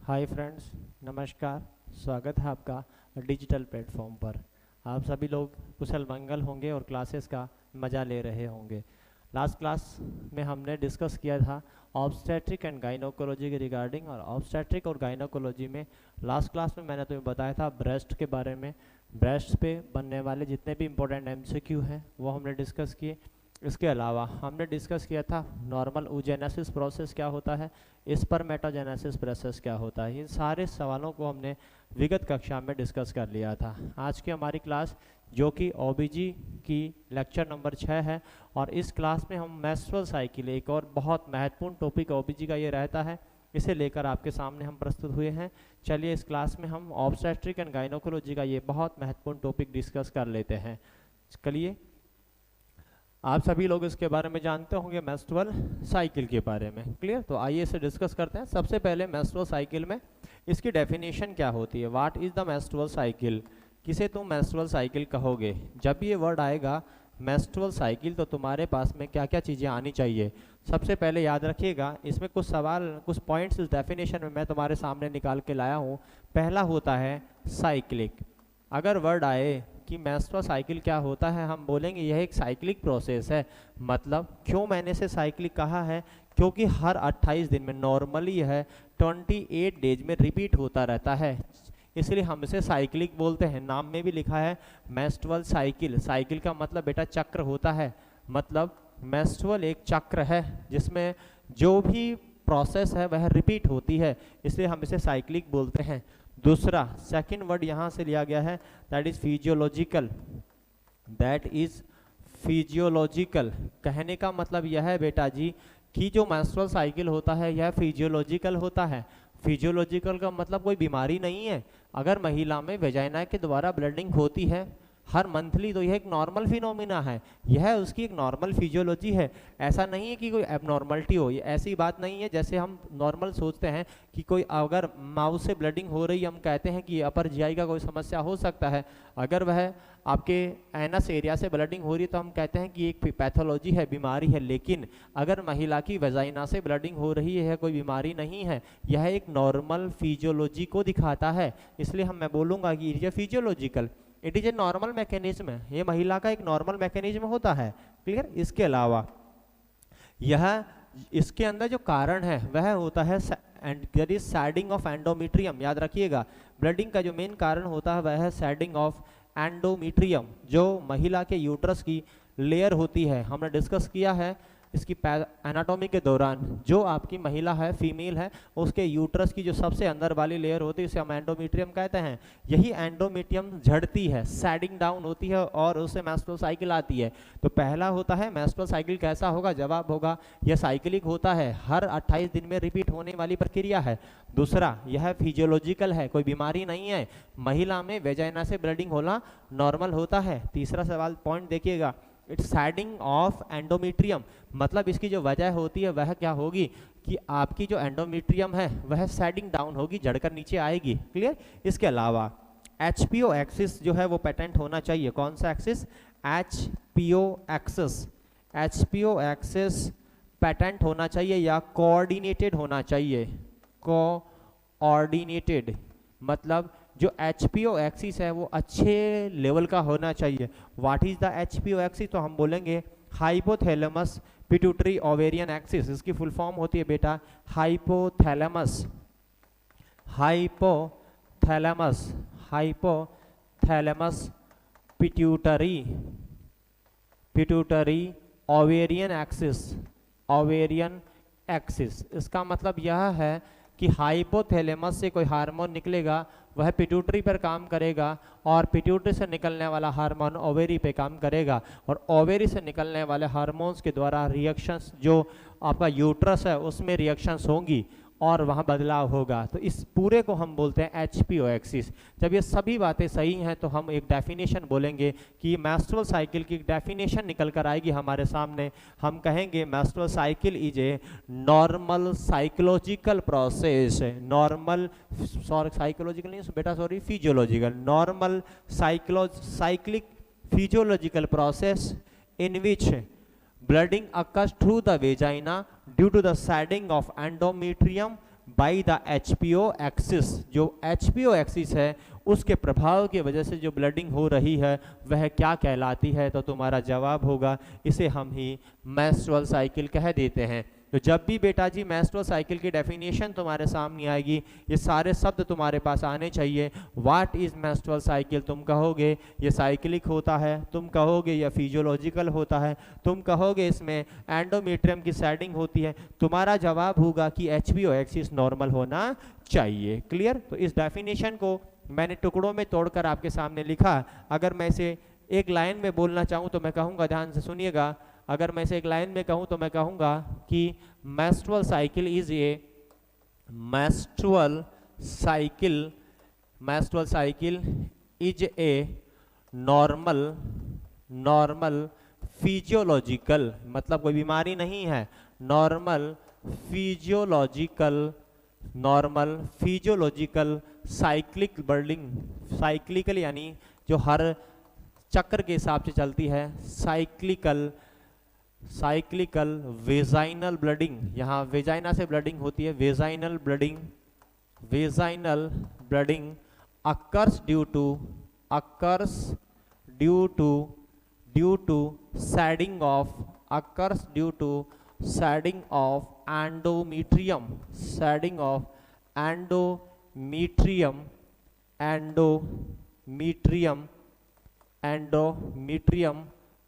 Hi friends, नमस्कार। स्वागत है आपका डिजिटल प्लेटफॉर्म पर। आप सभी लोग कुशल मंगल होंगे और क्लासेस का मज़ा ले रहे होंगे। लास्ट क्लास में हमने डिस्कस किया था ऑब्स्टेट्रिक एंड गाइनोकोलॉजी के रिगार्डिंग, और ऑब्स्टेट्रिक और गाइनोकोलॉजी में लास्ट क्लास में मैंने तुम्हें बताया था ब्रेस्ट के बारे में। ब्रेस्ट पे बनने वाले जितने भी इम्पोर्टेंट एमसीक्यू हैं वो हमने डिस्कस किए। इसके अलावा हमने डिस्कस किया था नॉर्मल oogenesis प्रोसेस क्या होता है, स्पर्मेटोजेनेसिस प्रोसेस क्या होता है। इन सारे सवालों को हमने विगत कक्षा में डिस्कस कर लिया था। आज की हमारी क्लास जो कि ओबीजी की लेक्चर नंबर 6 है, और इस क्लास में हम मेंस्ट्रुअल साइकिल, एक और बहुत महत्वपूर्ण टॉपिक ओबीजी का ये रहता है, इसे लेकर आपके सामने हम प्रस्तुत हुए हैं। चलिए इस क्लास में हम ऑब्स्टेट्रिक एंड गाइनोकोलॉजी का ये बहुत महत्वपूर्ण टॉपिक डिस्कस कर लेते हैं। चलिए, आप सभी लोग इसके बारे में जानते होंगे, मेंस्ट्रुअल साइकिल के बारे में। क्लियर? तो आइए इसे डिस्कस करते हैं। सबसे पहले मेंस्ट्रुअल साइकिल में इसकी डेफिनेशन क्या होती है। What is the menstrual cycle? किसे तुम मेंस्ट्रुअल साइकिल कहोगे? जब ये वर्ड आएगा मेंस्ट्रुअल साइकिल तो तुम्हारे पास में क्या क्या चीज़ें आनी चाहिए। सबसे पहले याद रखिएगा, इसमें कुछ सवाल, कुछ पॉइंट्स इस डेफिनेशन में मैं तुम्हारे सामने निकाल के लाया हूँ। पहला होता है साइक्लिक। अगर वर्ड आए कि मेंस्ट्रुअल साइकिल क्या होता है, हम बोलेंगे यह एक साइक्लिक प्रोसेस है। मतलब क्यों मैंने इसे साइक्लिक कहा है? क्योंकि हर 28 दिन में नॉर्मली यह 28 डेज में रिपीट होता रहता है, इसलिए हम इसे साइक्लिक बोलते हैं। नाम में भी लिखा है मेंस्ट्रुअल साइकिल। साइकिल का मतलब बेटा चक्र होता है। मतलब मेंस्ट्रुअल एक चक्र है जिसमें जो भी प्रोसेस है वह रिपीट होती है, इसलिए हम इसे साइक्लिक बोलते हैं। दूसरा, सेकंड वर्ड यहाँ से लिया गया है, that is physiological. That is physiological. कहने का मतलब यह है बेटा जी कि जो मेंस्ट्रुअल साइकिल होता है यह फिजियोलॉजिकल होता है। फिजियोलॉजिकल का मतलब कोई बीमारी नहीं है। अगर महिला में वेजाइना के द्वारा ब्लीडिंग होती है हर मंथली, तो यह एक नॉर्मल फिनोमिना है, यह उसकी एक नॉर्मल फिजियोलॉजी है। ऐसा नहीं है कि कोई एबनॉर्मलिटी हो, ये ऐसी बात नहीं है जैसे हम नॉर्मल सोचते हैं कि कोई अगर माउथ से ब्लीडिंग हो रही है, हम कहते हैं कि अपर जीआई का कोई समस्या हो सकता है। अगर वह आपके एनस एरिया से ब्लीडिंग हो रही है तो हम कहते हैं कि एक पैथोलॉजी है, बीमारी है। लेकिन अगर महिला की वेजाइना से ब्लीडिंग हो रही है, कोई बीमारी नहीं है, यह एक नॉर्मल फिजियोलॉजी को दिखाता है। इसलिए मैं बोलूँगा कि ये physiological, it is a normal mechanism है। ये महिला का एक नॉर्मल मैकेनिज्म होता है। क्लियर? इसके अलावा यह इसके अंदर जो कारण है वह होता है सैडिंग ऑफ एंडोमेट्रियम। याद रखिएगा, ब्लीडिंग का जो मेन कारण होता है वह है सैडिंग ऑफ एंडोमेट्रियम, जो महिला के यूट्रस की लेयर होती है। हमने डिस्कस किया है इसकी एनाटॉमी के दौरान। जो आपकी महिला है, फीमेल है, उसके यूट्रस की जो सबसे अंदर वाली लेयर होती है उसे हम एंडोमेट्रियम कहते हैं। यही एंडोमेट्रियम झड़ती है, सैडिंग डाउन होती है और उससे मेंस्ट्रुअल साइकिल आती है। तो पहला होता है मेंस्ट्रुअल साइकिल कैसा होगा? जवाब होगा यह साइक्लिक होता है, हर 28 दिन में रिपीट होने वाली प्रक्रिया है। दूसरा, यह फिजियोलॉजिकल है, कोई बीमारी नहीं है। महिला में वेजाइना से ब्लीडिंग होना नॉर्मल होता है। तीसरा सवाल पॉइंट देखिएगा, इट्स सैडिंग ऑफ एंडोमेट्रियम। मतलब इसकी जो वजह होती है वह क्या होगी कि आपकी जो एंडोमेट्रियम है वह सैडिंग डाउन होगी, झड़कर नीचे आएगी। क्लियर? इसके अलावा एचपीओ एक्सिस जो है वो पेटेंट होना चाहिए। कौन सा axis? HBO axis. HBO axis patent होना चाहिए या कोऑर्डिनेटेड होना चाहिए। कोऑर्डिनेटेड मतलब जो एचपीओ एक्सिस है वो अच्छे लेवल का होना चाहिए। What is the HBO axis? तो हम बोलेंगे हाइपोथैलेमस पिट्यूटरी ओवेरियन एक्सिस। इसकी फुल फॉर्म होती है बेटा hypothalamus. Hypothalamus, hypothalamus pituitary ovarian axis. Ovarian axis इसका मतलब यह है कि हाइपोथैलेमस से कोई हार्मोन निकलेगा, वह पिट्यूटरी पर काम करेगा, और पिट्यूटरी से निकलने वाला हार्मोन ओवेरी पे काम करेगा, और ओवेरी से निकलने वाले हार्मोन्स के द्वारा रिएक्शंस, जो आपका यूट्रस है उसमें रिएक्शंस होंगी और वहाँ बदलाव होगा। तो इस पूरे को हम बोलते हैं एचपीओ एक्सिस। जब ये सभी बातें सही हैं तो हम एक डेफिनेशन बोलेंगे कि मेंस्ट्रुअल साइकिल की डेफिनेशन निकल कर आएगी हमारे सामने। हम कहेंगे menstrual cycle is a normal psychological process. Normal, sorry psychological नहीं बेटा, sorry physiological. Normal cyclic physiological process in which blooding occurs through the vagina due to the shedding of endometrium by the HPO axis. जो HPO axis है उसके प्रभाव की वजह से जो ब्लडिंग हो रही है वह क्या कहलाती है? तो तुम्हारा जवाब होगा, इसे हम ही मेंस्ट्रुअल साइकिल कह देते हैं। तो जब भी बेटा जी मेंस्ट्रुअल साइकिल की डेफिनेशन तुम्हारे सामने आएगी, ये सारे शब्द तुम्हारे पास आने चाहिए। What is menstrual cycle? तुम कहोगे ये साइक्लिक होता है, तुम कहोगे ये फिजियोलॉजिकल होता है, तुम कहोगे इसमें एंडोमेट्रियम की शेडिंग होती है। तुम्हारा जवाब होगा कि HPO एक्सिस नॉर्मल होना चाहिए। क्लियर? तो इस डेफिनेशन को मैंने टुकड़ों में तोड़कर आपके सामने लिखा। अगर मैं इसे एक लाइन में बोलना चाहूँ तो मैं कहूँगा, ध्यान से सुनिएगा, अगर मैं इसे एक लाइन में कहूँ तो मैं कहूँगा कि menstrual cycle is a menstrual cycle is a normal physiological, मतलब कोई बीमारी नहीं है, नॉर्मल फिजियोलॉजिकल साइक्लिकल यानी जो हर चक्र के हिसाब से चलती है, साइक्लिकल वेजाइनल ब्लडिंग, यहाँ वेजाइना से ब्लडिंग होती है, vaginal bleeding occurs due to shedding of endometrium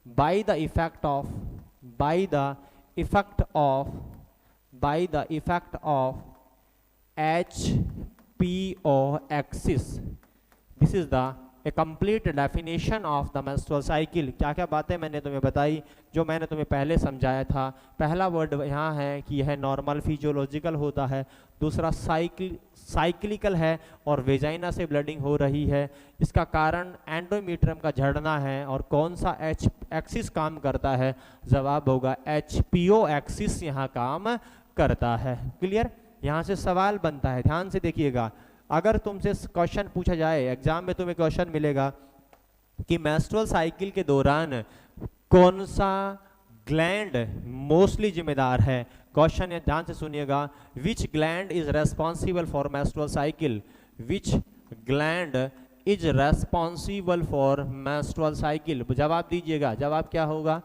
by the effect of HPO axis. This is a complete definition of the menstrual cycle. क्या क्या बातें मैंने तुम्हें बताई, जो मैंने तुम्हें पहले समझाया था। पहला वर्ड यहाँ है कि यह नॉर्मल फिजियोलॉजिकल होता है, दूसरा साइक्लिकल है और वेजाइना से ब्लडिंग हो रही है। इसका कारण एंडोमेट्रियम का झड़ना है। और कौन सा एक्सिस काम करता है? जवाब होगा HPO एक्सिस यहाँ काम करता है। क्लियर? यहाँ से सवाल बनता है, ध्यान से देखिएगा। अगर तुमसे क्वेश्चन पूछा जाए, एग्जाम में तुम्हें क्वेश्चन मिलेगा कि मेंस्ट्रुअल साइकिल के दौरान कौन सा ग्लैंड मोस्टली जिम्मेदार है, क्वेश्चन है, ध्यान से सुनिएगा। विच gland is responsible for menstrual cycle? Which gland is responsible for menstrual cycle? जवाब दीजिएगा, जवाब क्या होगा?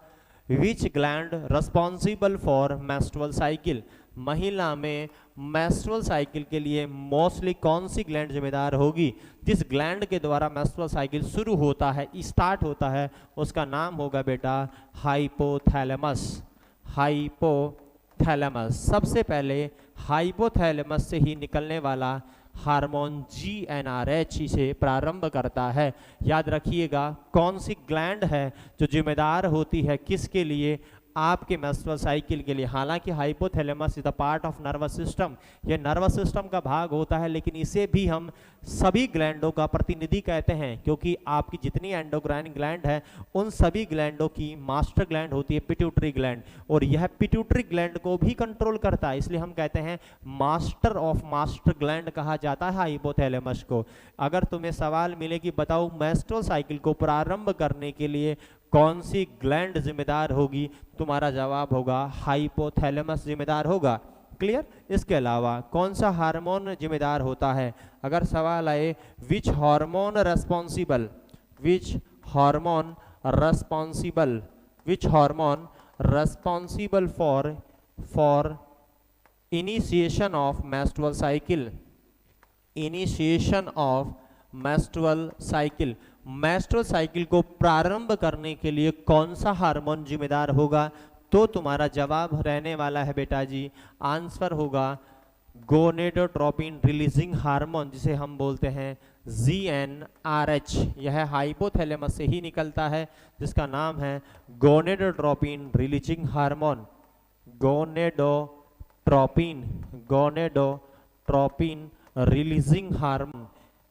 विच gland responsible for menstrual cycle? महिला में मेंस्ट्रुअल साइकिल के लिए मोस्टली कौन सी ग्लैंड जिम्मेदार होगी? जिस ग्लैंड के द्वारा मेंस्ट्रुअल साइकिल शुरू होता है, स्टार्ट होता है, उसका नाम होगा बेटा हाइपोथैलेमस। सबसे पहले हाइपोथैलेमस से ही निकलने वाला हार्मोन GnRH इसे प्रारंभ करता है। याद रखिएगा, कौन सी ग्लैंड है जो जिम्मेदार होती है किसके लिए? आपके मेंस्ट्रुअल साइकिल के लिए। हालांकि hypothalamus is the part of nervous system, ये नर्वस सिस्टम का भाग होता है, लेकिन इसे भी हम सभी ग्लैंडों का प्रतिनिधि कहते हैं, क्योंकि आपकी जितनी एंडोक्राइन ग्लैंड है उन सभी ग्लैंडों की मास्टर ग्लैंड होती है पिट्यूटरी ग्लैंड, और यह पिट्यूटरी ग्लैंड को भी कंट्रोल करता है। इसलिए हम कहते हैं मास्टर ऑफ मास्टर ग्लैंड कहा जाता है हाइपोथैलेमस को। अगर तुम्हें सवाल मिले कि बताओ मेंस्ट्रुअल साइकिल को प्रारंभ करने के लिए कौन सी ग्लैंड जिम्मेदार होगी, तुम्हारा जवाब होगा हाइपोथैलेमस जिम्मेदार होगा। क्लियर? इसके अलावा कौन सा हार्मोन जिम्मेदार होता है? अगर सवाल आए which hormone responsible for initiation of menstrual cycle, menstrual cycle को प्रारंभ करने के लिए कौन सा हार्मोन जिम्मेदार होगा? तो तुम्हारा जवाब रहने वाला है बेटा जी, आंसर होगा गोनेडोट्रोपिन रिलीजिंग हार्मोन, जिसे हम बोलते हैं GnRH। यह हाइपोथैलेमस से ही निकलता है, जिसका नाम है gonadotropin releasing hormone. Gonadotropin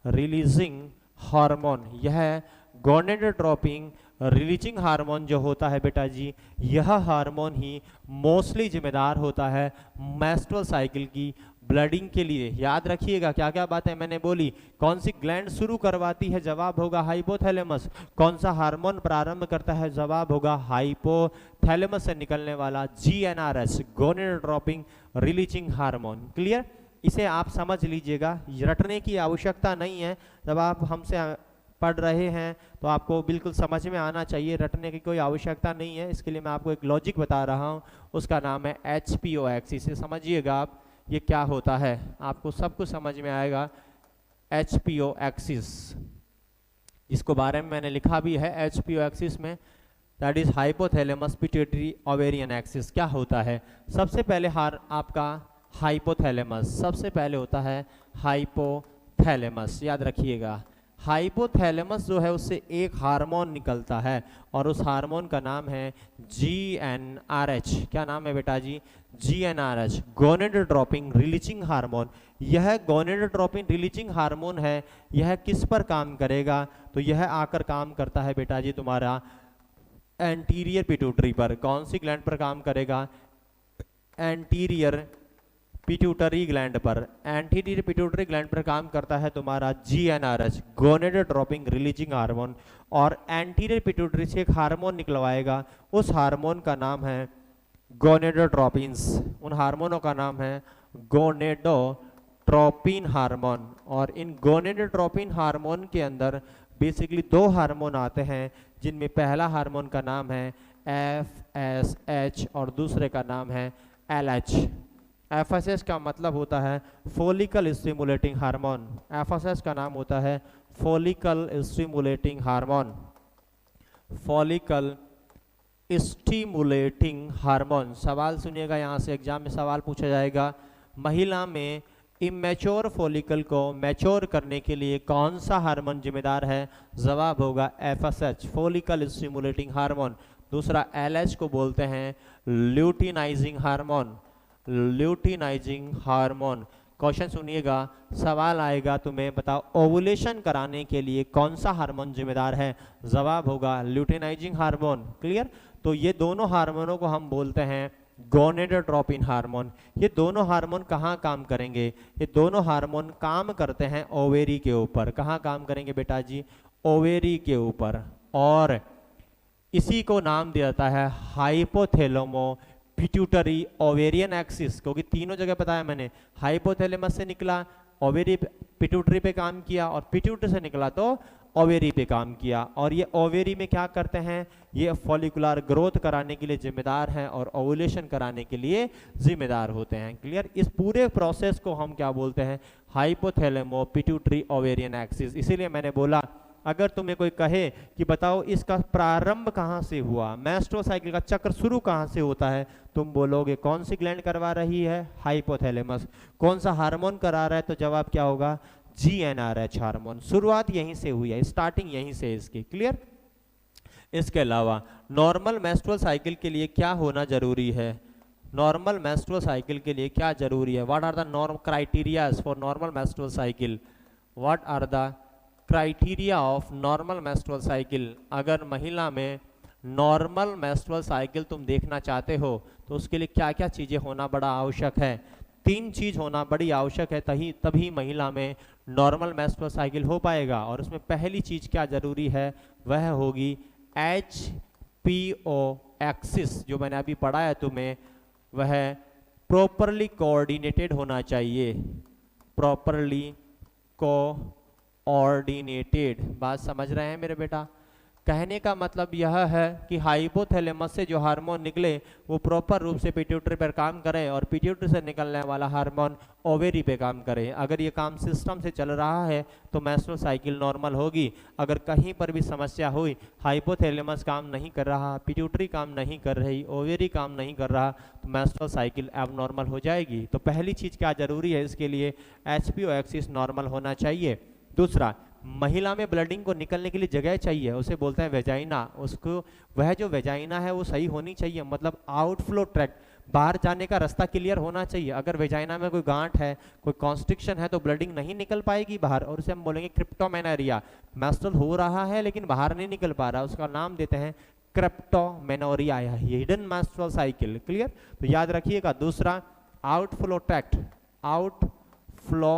releasing hormone, यह गोनेडोट्रोपिन रिलीजिंग हार्मोन जो होता है बेटा जी, यह हार्मोन ही मोस्टली जिम्मेदार होता है मेंस्ट्रुअल साइकिल की ब्लडिंग के लिए। याद रखिएगा क्या क्या बातें मैंने बोली। कौन सी ग्लैंड शुरू करवाती है? जवाब होगा हाइपोथैलेमस। कौन सा हार्मोन प्रारंभ करता है? जवाब होगा हाइपोथैलेमस से निकलने वाला GnRH, gonadotropin releasing hormone. Clear? इसे आप समझ लीजिएगा, रटने की आवश्यकता नहीं है। जब आप हमसे पढ़ रहे हैं तो आपको बिल्कुल समझ में आना चाहिए, रटने की कोई आवश्यकता नहीं है। इसके लिए मैं आपको एक लॉजिक बता रहा हूँ, उसका नाम है HPO एक्सिस। इसे समझिएगा आप, ये क्या होता है, आपको सब कुछ समझ में आएगा। HPO एक्सिस, इसको बारे में मैंने लिखा भी है HPO एक्सिस में, that is hypothalamus pituitary ovarian axis. क्या होता है, सबसे पहले आपका हाइपोथैलेमस, सबसे पहले होता है हाइपोथैलेमस, याद रखिएगा। हाइपोथैलेमस जो है उससे एक हार्मोन निकलता है और उस हार्मोन का नाम है GnRH। क्या नाम है बेटा जी, GnRH, गोनेडोट्रोपिन रिलीजिंग हार्मोन। यह गोनेडोट्रोपिन रिलीजिंग हार्मोन है, यह किस पर काम करेगा, तो यह आकर काम करता है बेटा जी तुम्हारा एंटीरियर पिट्यूटरी पर। कौन सी ग्लैंड पर काम करेगा, एंटीरियर पिट्यूटरी ग्लैंड पर। एंटीरियर पिट्यूटरी ग्लैंड पर काम करता है तुम्हारा GnRH, गोनेडोट्रोपिन रिलीजिंग हार्मोन, और एंटीरियर पिट्यूटरी से एक हार्मोन निकलवाएगा, उस हार्मोन का नाम है गोनेडोट्रोपिन्स। उन हार्मोनों का नाम है गोनेडोट्रोपिन हार्मोन। और इन गोनेडोट्रोपिन हार्मोन के अंदर बेसिकली दो हार्मोन आते हैं, जिनमें पहला हार्मोन का नाम है FSH और दूसरे का नाम है LH। FSH का मतलब होता है फॉलिकल स्टिमुलेटिंग हार्मोन। FSH का नाम होता है follicle stimulating hormone, follicle stimulating hormone. सवाल सुनिएगा, यहाँ से एग्जाम में सवाल पूछा जाएगा, महिला में इमेच्योर फॉलिकल को मैच्योर करने के लिए कौन सा हार्मोन जिम्मेदार है, जवाब होगा FSH, फॉलिकल स्टिमुलेटिंग हार्मोन। दूसरा LH को बोलते हैं luteinizing hormone, luteinizing hormone. Question सुनिएगा, सवाल आएगा तुम्हें बताओ ओवुलेशन कराने के लिए कौन सा हार्मोन जिम्मेदार है, जवाब होगा ल्यूटिनाइजिंग हार्मोन। क्लियर, तो ये दोनों हार्मोनों को हम बोलते हैं गोनेडोट्रोपिन हार्मोन। ये दोनों हार्मोन कहाँ काम करेंगे, ये दोनों हार्मोन काम करते हैं ओवेरी के ऊपर। कहाँ काम करेंगे बेटा जी, ओवेरी के ऊपर। और इसी को नाम दिया जाता है हाइपोथैलेमो पिट्यूटरी ओवेरियन एक्सिस, क्योंकि तीनों जगह बताया मैंने, हाइपोथैलेमस से निकला ओवेरी पिट्यूटरी पे काम किया, और पिट्यूटरी से निकला तो ओवेरी पे काम किया। और ये ओवेरी में क्या करते हैं, ये फॉलिकुलर ग्रोथ कराने के लिए जिम्मेदार हैं और ओवुलेशन कराने के लिए जिम्मेदार होते हैं। क्लियर, इस पूरे प्रोसेस को हम क्या बोलते हैं, हाइपोथैलेमो पिट्यूटरी ओवेरियन एक्सिस। इसीलिए मैंने बोला, अगर तुम्हें कोई कहे कि बताओ इसका प्रारंभ कहाँ से हुआ, मेंस्ट्रुअल साइकिल का चक्र शुरू कहाँ से होता है, तुम बोलोगे कौन सी ग्लैंड करवा रही है, हाइपोथैलेमस। कौन सा हार्मोन करा रहा है, तो जवाब क्या होगा, GnRH हार्मोन। शुरुआत यहीं से हुई है, स्टार्टिंग यहीं से इसकी। क्लियर, इसके अलावा नॉर्मल मेंस्ट्रुअल साइकिल के लिए क्या होना जरूरी है, नॉर्मल मेंस्ट्रुअल साइकिल के लिए क्या जरूरी है, what are the norm criterias for normal menstrual cycle, what are the criteria of normal menstrual cycle. अगर महिला में नॉर्मल मेंस्ट्रुअल साइकिल तुम देखना चाहते हो तो उसके लिए क्या क्या चीज़ें होना बड़ा आवश्यक है, 3 चीज़ होना बड़ी आवश्यक है, तभी महिला में नॉर्मल मेंस्ट्रुअल साइकिल हो पाएगा। और उसमें पहली चीज़ क्या जरूरी है, वह होगी HPO एक्सिस, जो मैंने अभी पढ़ा है तुम्हें, वह प्रॉपरली कोऑर्डिनेटेड होना चाहिए, प्रॉपरली कोऑर्डिनेटेड। बात समझ रहे हैं मेरे बेटा, कहने का मतलब यह है कि हाइपोथैलेमस से जो हार्मोन निकले वो प्रॉपर रूप से पिट्यूटरी पर काम करे और पिट्यूटरी से निकलने वाला हार्मोन ओवेरी पे काम करे। अगर ये काम सिस्टम से चल रहा है तो मेंस्ट्रुअल साइकिल नॉर्मल होगी। अगर कहीं पर भी समस्या हुई, हाइपोथैलेमस काम नहीं कर रहा, पिट्यूटरी काम नहीं कर रही, ओवेरी काम नहीं कर रहा, तो मेंस्ट्रुअल साइकिल एबनॉर्मल हो जाएगी। तो पहली चीज़ क्या जरूरी है, इसके लिए HPO एक्सिस नॉर्मल होना चाहिए। दूसरा, महिला में ब्लडिंग को निकलने के लिए जगह चाहिए, उसे बोलते हैं वेजाइना। उसको वह जो वेजाइना है वो सही होनी चाहिए, मतलब आउटफ्लो ट्रैक्ट, बाहर जाने का रास्ता क्लियर होना चाहिए। अगर वेजाइना में कोई गांठ है, कोई कॉन्स्ट्रिक्शन है, तो ब्लडिंग नहीं निकल पाएगी बाहर, और उसे हम बोलेंगे क्रिप्टोमेनोरिया। मेंस्ट्रुअल हो रहा है लेकिन बाहर नहीं निकल पा रहा, उसका नाम देते हैं क्रिप्टोमेनोरिया, हिडन मेंस्ट्रुअल साइकिल। क्लियर, तो याद रखिएगा। दूसरा, outflow tract, outflow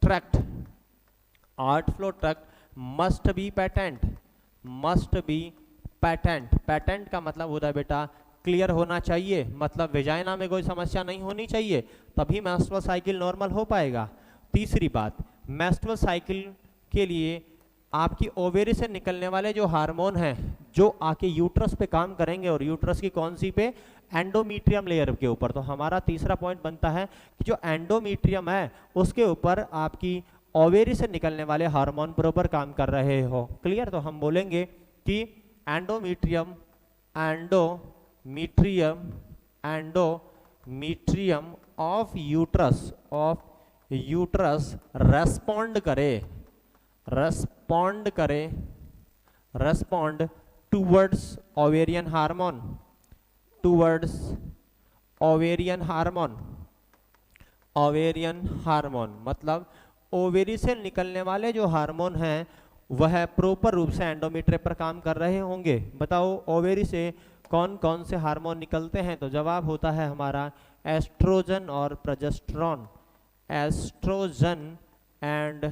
tract, outflow tract must be patent, must be patent. Patent का मतलब होता है बेटा क्लियर होना चाहिए, मतलब वेजाइना में कोई समस्या नहीं होनी चाहिए, तभी मेंस्ट्रुअल साइकिल नॉर्मल हो पाएगा। तीसरी बात, मेंस्ट्रुअल साइकिल के लिए आपकी ओवेरी से निकलने वाले जो हार्मोन हैं जो आके यूट्रस पे काम करेंगे, और यूट्रस की कौन सी पे, एंडोमीट्रियम लेयर के ऊपर। तो हमारा तीसरा पॉइंट बनता है कि जो एंडोमीट्रियम है उसके ऊपर आपकी ओवेरी से निकलने वाले हार्मोन बराबर काम कर रहे हो। क्लियर? तो हम बोलेंगे कि endometrium of uterus respond towards ovarian hormone, मतलब ओवेरी से निकलने वाले जो हार्मोन हैं वह प्रॉपर रूप से एंडोमीट्रियम पर काम कर रहे होंगे। बताओ ओवेरी से कौन कौन से हार्मोन निकलते हैं? तो जवाब होता है हमारा एस्ट्रोजन और प्रोजेस्टेरॉन। एस्ट्रोजन एंड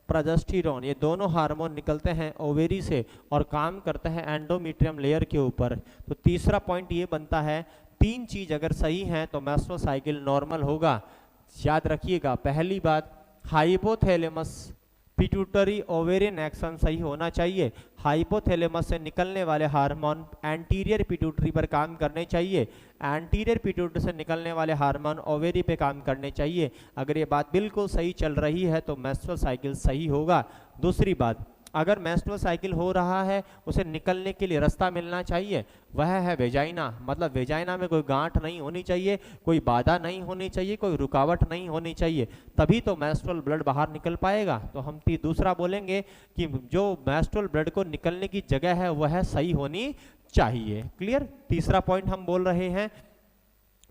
प्रोजेस्टेरॉन ये दोनों हार्मोन निकलते हैं ओवेरी से और काम करते हैं एंडोमीट्रियम लेयर के ऊपर। तो तीसरा पॉइंट ये बनता है, तीन चीज अगर सही हैं तो मेंस्ट्रुअल साइकिल नॉर्मल होगा। याद रखिएगा, पहली बात हाइपोथैलेमस पिट्यूटरी ओवेरियन एक्शन सही होना चाहिए। हाइपोथैलेमस से निकलने वाले हार्मोन एंटीरियर पिट्यूटरी पर काम करने चाहिए, एंटीरियर पिट्यूटरी से निकलने वाले हार्मोन ओवेरी पे काम करने चाहिए। अगर ये बात बिल्कुल सही चल रही है तो मेंस्ट्रुअल साइकिल सही होगा। दूसरी बात, अगर मेंस्ट्रुअल साइकिल हो रहा है उसे निकलने के लिए रास्ता मिलना चाहिए, वह है वेजाइना। मतलब वेजाइना में कोई गांठ नहीं होनी चाहिए, कोई बाधा नहीं होनी चाहिए, कोई रुकावट नहीं होनी चाहिए, तभी तो मेंस्ट्रुअल ब्लड बाहर निकल पाएगा। तो हम दूसरा बोलेंगे कि जो मेंस्ट्रुअल ब्लड को निकलने की जगह है वह सही होनी चाहिए। क्लियर? तीसरा पॉइंट हम बोल रहे हैं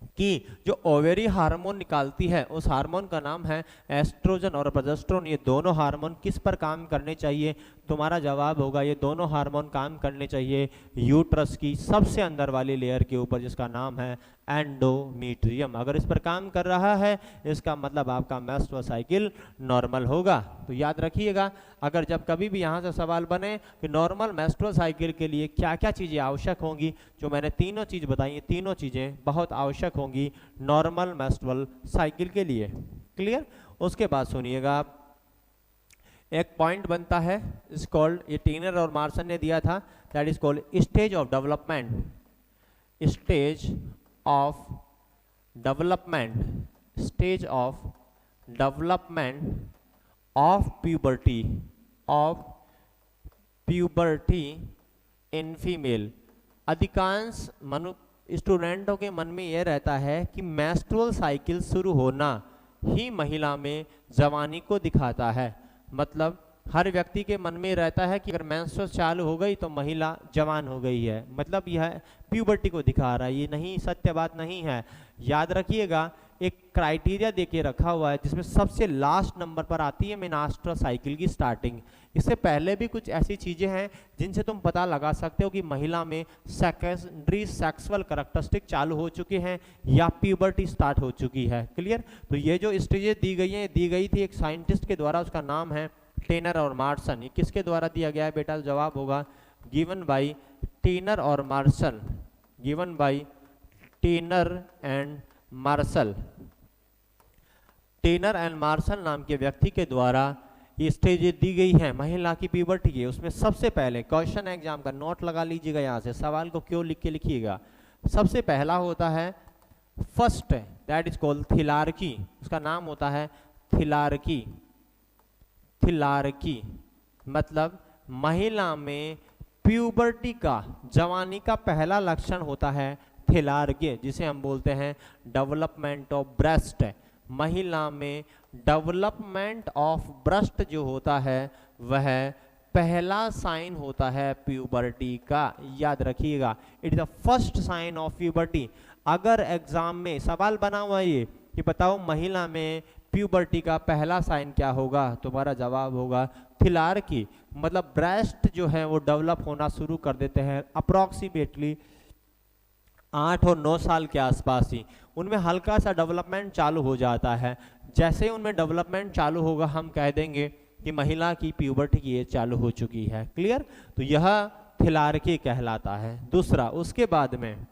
कि जो ओवेरी हार्मोन निकालती है उस हार्मोन का नाम है एस्ट्रोजन और प्रोजेस्टेरॉन। ये दोनों हार्मोन किस पर काम करने चाहिए? तुम्हारा जवाब होगा ये दोनों हार्मोन काम करने चाहिए यूट्रस की सबसे अंदर वाली लेयर के ऊपर, जिसका नाम है एंडोमीट्रियम। अगर इस पर काम कर रहा है इसका मतलब आपका मेंस्ट्रुअल साइकिल नॉर्मल होगा। तो याद रखिएगा, अगर जब कभी भी यहाँ से सवाल बने कि नॉर्मल मेंस्ट्रुअल साइकिल के लिए क्या क्या चीज़ें आवश्यक होंगी, जो मैंने तीनों चीज़ बताई, ये तीनों चीज़ें बहुत आवश्यक होंगी नॉर्मल मेंस्ट्रुअल साइकिल के लिए। क्लियर? उसके बाद सुनिएगा आप, एक पॉइंट बनता है इस कॉल्ड, ये टीनर और मार्सन ने दिया था, that is called stage of development of puberty in female. अधिकांश स्टूडेंटों के मन में यह रहता है कि मेंस्ट्रुअल साइकिल शुरू होना ही महिला में जवानी को दिखाता है। मतलब हर व्यक्ति के मन में रहता है कि अगर मेंस्ट्रुअल चालू हो गई तो महिला जवान हो गई है, मतलब यह प्यूबर्टी को दिखा रहा है। ये नहीं, सत्य बात नहीं है। याद रखिएगा, एक क्राइटेरिया देके रखा हुआ है जिसमें सबसे लास्ट नंबर पर आती है मेंस्ट्रुअल साइकिल की स्टार्टिंग। इससे पहले भी कुछ ऐसी चीजें हैं जिनसे तुम पता लगा सकते हो कि महिला में सेकेंडरी सेक्सुअल कैरेक्टरिस्टिक चालू हो चुके हैं या प्यूबर्टी स्टार्ट हो चुकी है। क्लियर? तो ये जो स्टेजेस दी गई हैं, दी गई थी एक साइंटिस्ट के द्वारा, उसका नाम है टेनर और मार्सन। ये किसके द्वारा दिया गया है बेटा? जवाब होगा गिवन बाय टेनर और Marshall, given by Tanner and Marshall. Tanner and Marshall नाम के व्यक्ति के द्वारा ये स्टेजेस दी गई है महिला की प्यूबर्टी की। उसमें सबसे पहले क्वेश्चन एग्जाम का नोट लगा लीजिएगा, यहाँ से सवाल को क्यों लिख के लिखिएगा। सबसे पहला होता है फर्स्ट, दैट इज कॉल्ड थिलार्की। उसका नाम होता है थिलार्की। थिलार्की मतलब महिला में प्यूबर्टी का, जवानी का पहला लक्षण होता है थिलार्की, जिसे हम बोलते हैं डेवलपमेंट ऑफ ब्रेस्ट। महिला में डेवलपमेंट ऑफ ब्रेस्ट जो होता है वह पहला साइन होता है प्यूबर्टी का। याद रखिएगा, it is the first sign of puberty. अगर एग्जाम में सवाल बना हुआ ये कि बताओ महिला में प्यूबर्टी का पहला साइन क्या होगा, तुम्हारा जवाब होगा थिलार्की। मतलब ब्रेस्ट जो है वो डेवलप होना शुरू कर देते हैं अप्रोक्सीमेटली 8 और 9 साल के आसपास ही, उनमें हल्का सा डेवलपमेंट चालू हो जाता है। जैसे ही उनमें डेवलपमेंट चालू होगा हम कह देंगे कि महिला की प्यूबर्टी की एज चालू हो चुकी है। क्लियर? तो यह थिलार्की कहलाता है। दूसरा, उसके बाद में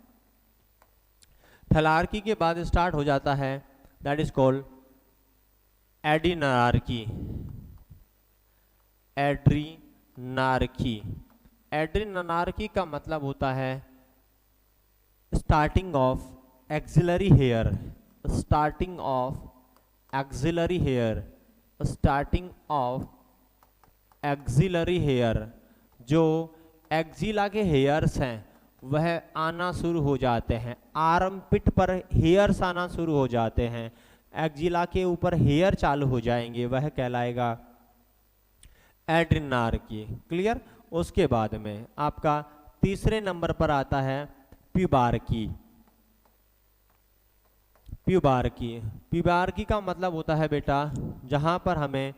थिलार्की के बाद स्टार्ट हो जाता है that is called adrenarche. Adrenarche, adrenarche का मतलब होता है starting of axillary hair, starting of axillary hair, starting of axillary hair. जो एक्जिला के हेयर्स हैं वह आना शुरू हो जाते हैं, आर्मपिट पर हेयर्स आना शुरू हो जाते हैं, एक्जिला के ऊपर हेयर चालू हो जाएंगे, वह कहलाएगा एड्रीनार्की। क्लियर। उसके बाद में आपका तीसरे नंबर पर आता है प्यूबार्की। प्यूबार्की, प्यूबार्की का मतलब होता है बेटा जहां पर हमें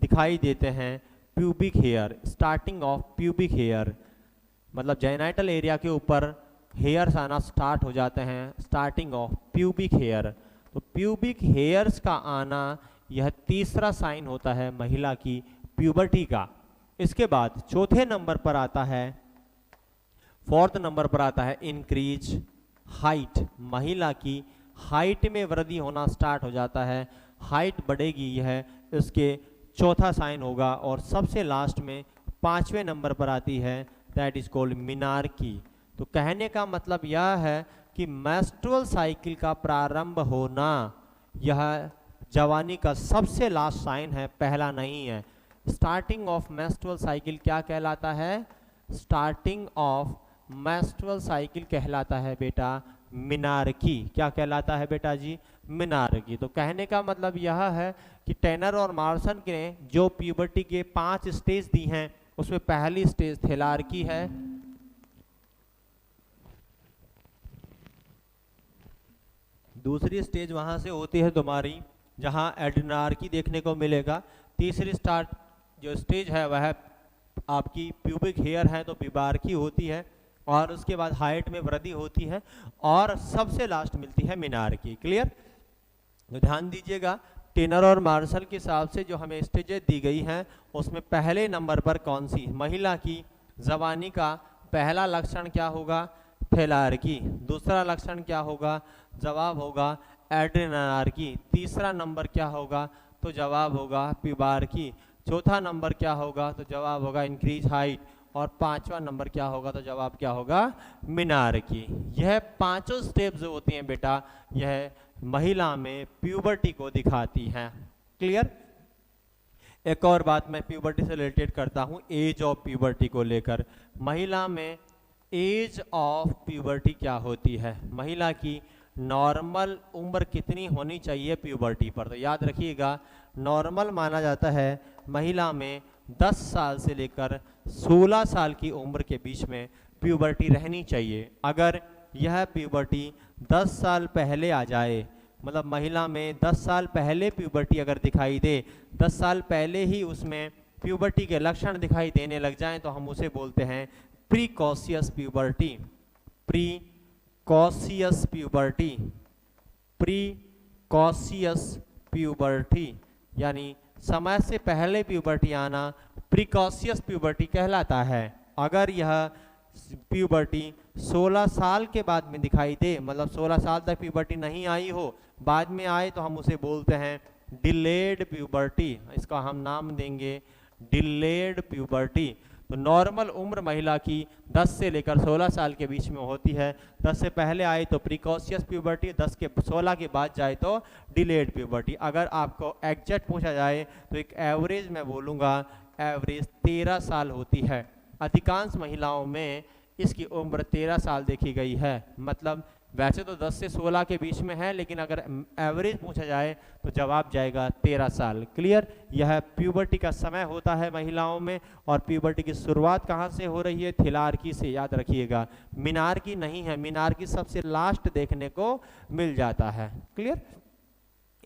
दिखाई देते हैं pubic hair, starting of pubic hair, मतलब जेनाइटल एरिया के ऊपर हेयर्स आना स्टार्ट हो जाते हैं, स्टार्टिंग ऑफ प्यूबिक हेयर। तो प्यूबिक हेयर्स का आना यह तीसरा साइन होता है महिला की प्यूबर्टी का। इसके बाद चौथे नंबर पर आता है, फोर्थ नंबर पर आता है इंक्रीज हाइट। महिला की हाइट में वृद्धि होना स्टार्ट हो जाता है, हाइट बढ़ेगी, यह इसके चौथा साइन होगा। और सबसे लास्ट में पांचवें नंबर पर आती है दैट इज कॉल्ड मिनार्की। तो कहने का मतलब यह है कि मेंस्ट्रुअल साइकिल का प्रारंभ होना यह जवानी का सबसे लास्ट साइन है, पहला नहीं है। स्टार्टिंग ऑफ मेंस्ट्रुअल साइकिल क्या कहलाता है? स्टार्टिंग ऑफ मेंस्ट्रुअल साइकिल कहलाता है बेटा मिनार्की। क्या कहलाता है बेटा जी? मिनार्की। तो कहने का मतलब यह है कि टेनर और मार्सन ने जो प्यूबर्टी के 5 स्टेज दी हैं उसमें पहली स्टेज थिलार्की है, दूसरी स्टेज वहां से होती है तुम्हारी जहां एड्रीनार्की देखने को मिलेगा, तीसरी जो स्टेज है वह आपकी प्यूबिक हेयर है तो प्यूबार्की होती है, और उसके बाद हाइट में वृद्धि होती है, और सबसे लास्ट मिलती है मिनार्की। क्लियर? तो ध्यान दीजिएगा, टेनर और मार्शल के हिसाब से जो हमें स्टेजेस दी गई हैं उसमें पहले नंबर पर कौन सी? महिला की जवानी का पहला लक्षण क्या होगा? थिलार्की। दूसरा लक्षण क्या होगा? जवाब होगा एड्रीनार्की। तीसरा नंबर क्या होगा? तो जवाब होगा प्यूबार्की। चौथा नंबर क्या होगा? तो जवाब होगा इंक्रीज हाइट। और पांचवा नंबर क्या होगा? तो जवाब क्या होगा? मिनार्की। यह पांचों स्टेप्स जो होती हैं बेटा यह महिला में प्यूबर्टी को दिखाती हैं। क्लियर? एक और बात मैं प्यूबर्टी से रिलेटेड करता हूं, एज ऑफ प्यूबर्टी को लेकर। महिला में एज ऑफ प्यूबर्टी क्या होती है? महिला की नॉर्मल उम्र कितनी होनी चाहिए प्यूबर्टी पर? तो याद रखिएगा, नॉर्मल माना जाता है महिला में 10 साल से लेकर 16 साल की उम्र के बीच में प्यूबर्टी रहनी चाहिए। अगर यह प्यूबर्टी 10 साल पहले आ जाए, मतलब महिला में 10 साल पहले प्यूबर्टी अगर दिखाई दे, 10 साल पहले ही उसमें प्यूबर्टी के लक्षण दिखाई देने लग जाएं, तो हम उसे बोलते हैं precocious puberty. Precocious puberty, precocious puberty यानी समय से पहले प्यूबर्टी आना प्रीकॉशियस प्यूबर्टी कहलाता है। अगर यह प्यूबर्टी 16 साल के बाद में दिखाई दे, मतलब 16 साल तक प्यूबर्टी नहीं आई हो, बाद में आए, तो हम उसे बोलते हैं डिलेड प्यूबर्टी। इसका हम नाम देंगे डिलेड प्यूबर्टी। तो नॉर्मल उम्र महिला की 10 से लेकर 16 साल के बीच में होती है। 10 से पहले आए तो प्रीकॉशियस प्यूबर्टी, 16 के बाद जाए तो डिलेड प्यूबर्टी। अगर आपको एग्जैक्ट पूछा जाए तो एक एवरेज मैं बोलूँगा, एवरेज 13 साल होती है। अधिकांश महिलाओं में इसकी उम्र 13 साल देखी गई है। मतलब वैसे तो 10 से 16 के बीच में है, लेकिन अगर एवरेज पूछा जाए तो जवाब जाएगा 13 साल। क्लियर? यह प्यूबर्टी का समय होता है महिलाओं में। और प्यूबर्टी की शुरुआत कहाँ से हो रही है? थिलार्की से, याद रखिएगा। मिनार्की नहीं है, मिनार्की सबसे लास्ट देखने को मिल जाता है। क्लियर?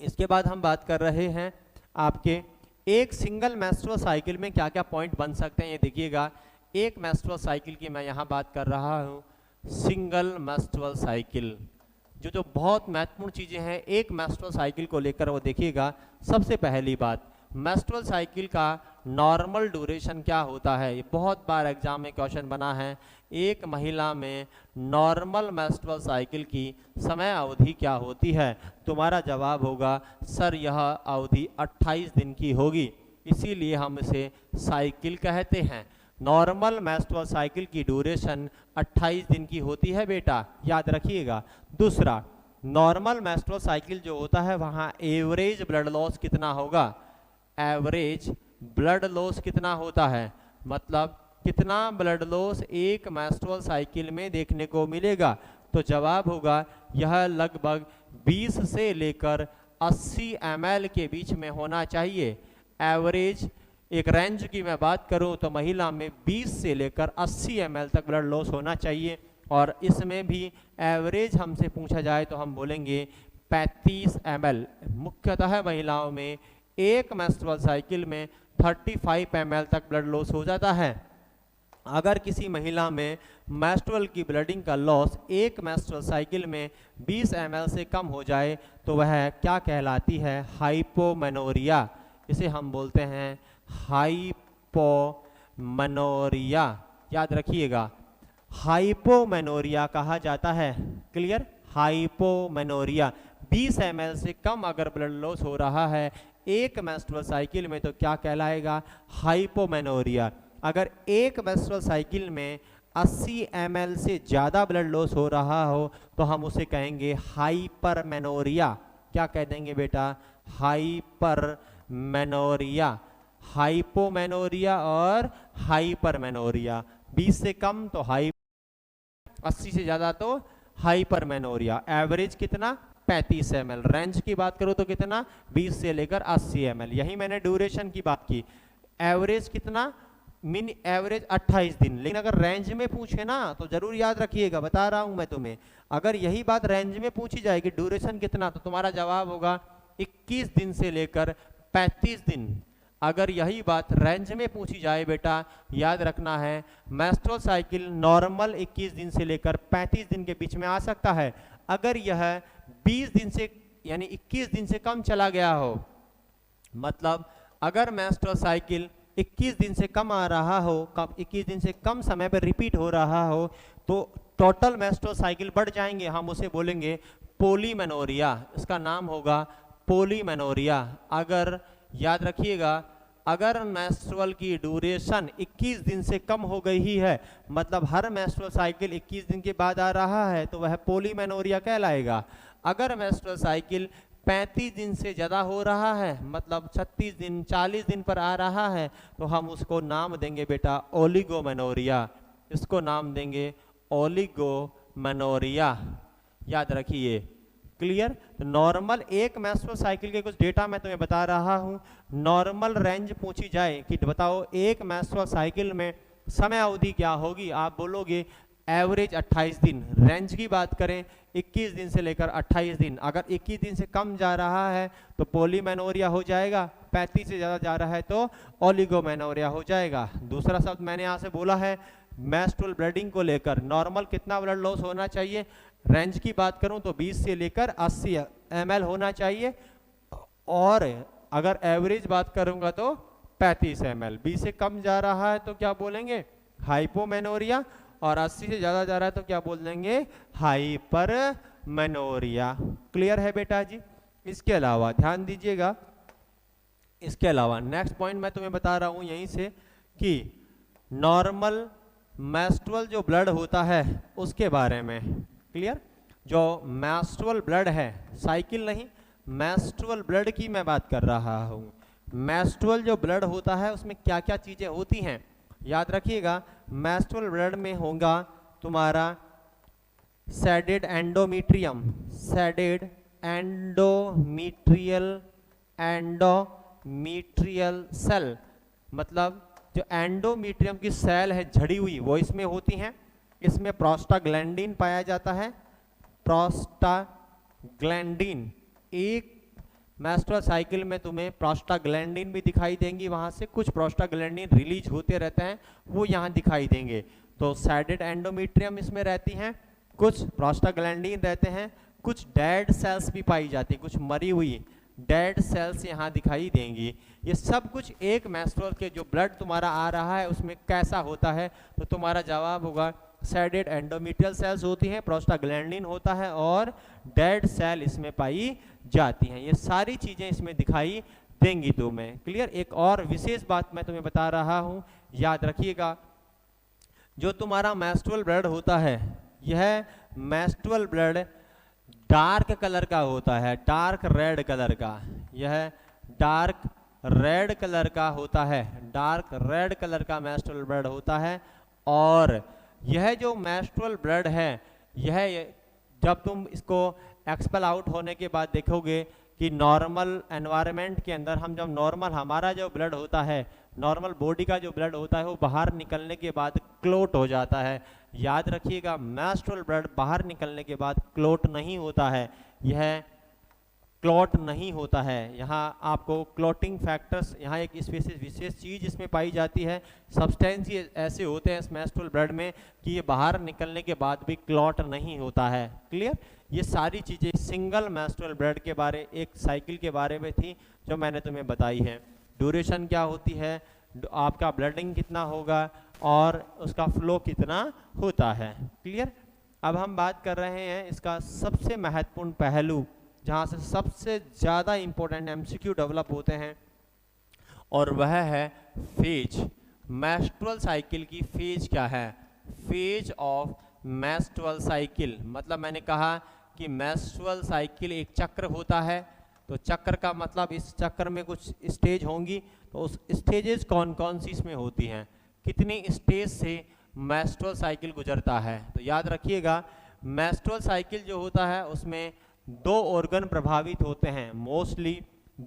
इसके बाद हम बात कर रहे हैं आपके एक सिंगल मेंस्ट्रुअल साइकिल में क्या क्या पॉइंट बन सकते हैं, ये देखिएगा। एक मेंस्ट्रुअल साइकिल की मैं यहाँ बात कर रहा हूँ, सिंगल मेंस्ट्रुअल साइकिल। जो बहुत महत्वपूर्ण चीज़ें हैं एक मेंस्ट्रुअल साइकिल को लेकर वो देखिएगा। सबसे पहली बात, मेंस्ट्रुअल साइकिल का नॉर्मल ड्यूरेशन क्या होता है, ये बहुत बार एग्जाम में क्वेश्चन बना है। एक महिला में नॉर्मल मेंस्ट्रुअल साइकिल की समय अवधि क्या होती है? तुम्हारा जवाब होगा सर यह अवधि 28 दिन की होगी, इसीलिए हम इसे साइकिल कहते हैं। नॉर्मल मेंस्ट्रुअल साइकिल की ड्यूरेशन 28 दिन की होती है बेटा, याद रखिएगा। दूसरा, नॉर्मल मेंस्ट्रुअल साइकिल जो होता है वहाँ एवरेज ब्लड लॉस कितना होगा? एवरेज ब्लड लॉस कितना होता है, मतलब कितना ब्लड लॉस एक मेंस्ट्रुअल साइकिल में देखने को मिलेगा? तो जवाब होगा यह लगभग 20 से लेकर 80 ml के बीच में होना चाहिए। एवरेज एक रेंज की मैं बात करूं तो महिला में 20 से लेकर 80 ml तक ब्लड लॉस होना चाहिए, और इसमें भी एवरेज हमसे पूछा जाए तो हम बोलेंगे 35 ml। मुख्यतः महिलाओं में एक मेंस्ट्रुअल साइकिल में 35 ml तक ब्लड लॉस हो जाता है। अगर किसी महिला में मेंस्ट्रुअल की ब्लीडिंग का लॉस एक मेंस्ट्रुअल साइकिल में 20 ml से कम हो जाए तो वह क्या कहलाती है? हाइपोमेनोरिया। इसे हम बोलते हैं हाइपोमेनोरिया, याद रखिएगा, हाइपोमेनोरिया कहा जाता है। क्लियर? हाइपोमेनोरिया। 20 ml से कम अगर ब्लड लॉस हो रहा है एक मेंस्ट्रुअल साइकिल में तो क्या कहलाएगा? हाइपोमेनोरिया। अगर एक मेंस्ट्रुअल साइकिल में 80 ml से ज़्यादा ब्लड लॉस हो रहा हो तो हम उसे कहेंगे हाइपरमेनोरिया। क्या कह देंगे बेटा? हाइपरमेनोरिया। हाइपोमेनोरिया और हाइपरमेनोरिया। 20 से कम तो 80 से ज़्यादा तो हाइपरमेनोरिया। एवरेज कितना? 35 ml। रेंज की बात करूँ तो कितना? 20 से लेकर 80 ml। यही मैंने ड्यूरेशन की बात की। एवरेज कितना? मिन एवरेज 28 दिन। लेकिन अगर रेंज में पूछे ना तो जरूर याद रखिएगा, बता रहा हूं मैं तुम्हें, अगर यही बात रेंज में पूछी जाएगी ड्यूरेशन कितना, तो तुम्हारा जवाब होगा 21 दिन से लेकर 35 दिन। अगर यही बात रेंज में पूछी जाए बेटा, याद रखना है मेंस्ट्रुअल साइकिल नॉर्मल 21 दिन से लेकर 35 दिन के बीच में आ सकता है। अगर यह 20 दिन से यानी 21 दिन से कम चला गया हो, मतलब अगर मेंस्ट्रुअल साइकिल 21 दिन से कम आ रहा हो, 21 दिन से कम समय पर रिपीट हो रहा हो, तो टोटल मेंस्ट्रुअल साइकिल बढ़ जाएंगे, हम उसे बोलेंगे पोलीमेनोरिया। इसका नाम होगा पोलीमेनोरिया। अगर याद रखिएगा, अगर मेंस्ट्रुअल की ड्यूरेशन 21 दिन से कम हो गई ही है, मतलब हर मेंस्ट्रुअल साइकिल 21 दिन के बाद आ रहा है, तो वह पोलीमेनोरिया कहलाएगा। अगर मेंस्ट्रुअल साइकिल 35 दिन से ज़्यादा हो रहा है, मतलब 36 दिन 40 दिन पर आ रहा है, तो हम उसको नाम देंगे बेटा ओलिगोमेनोरिया। इसको नाम देंगे ओलिगोमेनोरिया, याद रखिए। क्लियर? तो नॉर्मल एक मेंस्ट्रुअल साइकिल के कुछ डेटा मैं तुम्हें बता रहा हूँ। नॉर्मल रेंज पूछी जाए कि बताओ एक मेंस्ट्रुअल साइकिल में समय अवधि क्या होगी, आप बोलोगे एवरेज 28 दिन। रेंज की बात करें 21 दिन से लेकर 28 दिन। अगर 21 दिन से कम जा रहा है तो पोलीमेनोरिया हो जाएगा, 35 से ज़्यादा जा रहा है तो ओलिगोमेनोरिया हो जाएगा। दूसरा शब्द मैंने यहाँ से बोला है मेंस्ट्रुअल ब्लीडिंग को लेकर नॉर्मल कितना ब्लड लॉस होना चाहिए। रेंज की बात करूं तो 20 से लेकर 80 ml होना चाहिए, और अगर एवरेज बात करूंगा तो 35 ml। 20 से कम जा रहा है तो क्या बोलेंगे? हाइपोमेनोरिया, और 80 से ज़्यादा जा रहा है तो क्या बोल देंगे? हाइपरमेनोरिया। क्लियर है बेटा जी? इसके अलावा ध्यान दीजिएगा, इसके अलावा नेक्स्ट पॉइंट मैं तुम्हें बता रहा हूँ यहीं से कि नॉर्मल मेंस्ट्रुअल जो ब्लड होता है उसके बारे में। क्लियर? जो मेंस्ट्रुअल ब्लड है, साइकिल नहीं, मेंस्ट्रुअल ब्लड की मैं बात कर रहा हूँ। मेंस्ट्रुअल जो ब्लड होता है उसमें क्या क्या चीज़ें होती हैं, याद रखिएगा। मेंस्ट्रुअल ब्लड में होगा तुम्हारा shedded endometrium, shedded endometrial cell, मतलब जो एंडोमीट्रियम की सेल है झड़ी हुई वो इसमें होती हैं। इसमें प्रोस्टाग्लैंडिन पाया जाता है। प्रोस्टाग्लैंडिन, एक मेंस्ट्रुअल साइकिल में तुम्हें प्रोस्टाग्लैंडिन भी दिखाई देंगी, वहाँ से कुछ प्रोस्टाग्लैंडिन रिलीज होते रहते हैं, वो यहाँ दिखाई देंगे। तो सेडेड एंडोमीट्रियम इसमें रहती हैं, कुछ प्रोस्टाग्लैंडिन रहते हैं, कुछ डेड सेल्स भी पाई जाती हैं, कुछ मरी हुई डेड सेल्स यहाँ दिखाई देंगी। ये सब कुछ एक मेंस्ट्रुअल के जो ब्लड तुम्हारा आ रहा है उसमें कैसा होता है, तो तुम्हारा जवाब होगा शेडेड एंडोमेट्रियल सेल्स होती हैं, प्रोस्टाग्लैंडिन होता है और डेड सेल इसमें पाई जाती हैं। ये सारी चीजें इसमें दिखाई देंगी तुम्हें। क्लियर। एक और विशेष बात मैं तुम्हें बता रहा हूं, याद रखिएगा, जो तुम्हारा मेंस्ट्रुअल ब्लड होता है यह मेंस्ट्रुअल ब्लड डार्क कलर का होता है, डार्क रेड कलर का। यह डार्क रेड कलर का होता है, डार्क रेड कलर का मेंस्ट्रुअल ब्लड होता है। और यह जो मेंस्ट्रुअल ब्लड है यह जब तुम इसको एक्सपेल आउट होने के बाद देखोगे कि नॉर्मल एनवायरनमेंट के अंदर हम जब नॉर्मल हमारा जो ब्लड होता है, नॉर्मल बॉडी का जो ब्लड होता है वो बाहर निकलने के बाद क्लोट हो जाता है। याद रखिएगा, मेंस्ट्रुअल ब्लड बाहर निकलने के बाद क्लोट नहीं होता है, यह क्लॉट नहीं होता है। यहाँ आपको क्लॉटिंग फैक्टर्स, यहाँ एक विशेष चीज इसमें पाई जाती है, सब्सटेंस ऐसे होते हैं इस मेंस्ट्रुअल ब्लड में कि ये बाहर निकलने के बाद भी क्लॉट नहीं होता है। क्लियर। ये सारी चीजें सिंगल मेंस्ट्रुअल ब्लड के बारे, एक साइकिल के बारे में थी जो मैंने तुम्हें बताई है। ड्यूरेशन क्या होती है, आपका ब्लडिंग कितना होगा और उसका फ्लो कितना होता है। क्लियर। अब हम बात कर रहे हैं इसका सबसे महत्वपूर्ण पहलू, जहाँ से सबसे ज़्यादा इंपॉर्टेंट एमसीक्यू डेवलप होते हैं, और वह है फेज। मेंस्ट्रुअल साइकिल की फेज क्या है? फेज ऑफ मेंस्ट्रुअल साइकिल, मतलब मैंने कहा कि मेंस्ट्रुअल साइकिल एक चक्र होता है, तो चक्र का मतलब इस चक्र में कुछ स्टेज होंगी, तो उस स्टेजेस कौन कौन सी इसमें होती हैं, कितनी स्टेज से मेंस्ट्रुअल साइकिल गुजरता है। तो याद रखिएगा, मेंस्ट्रुअल साइकिल जो होता है उसमें 2 ऑर्गन प्रभावित होते हैं, मोस्टली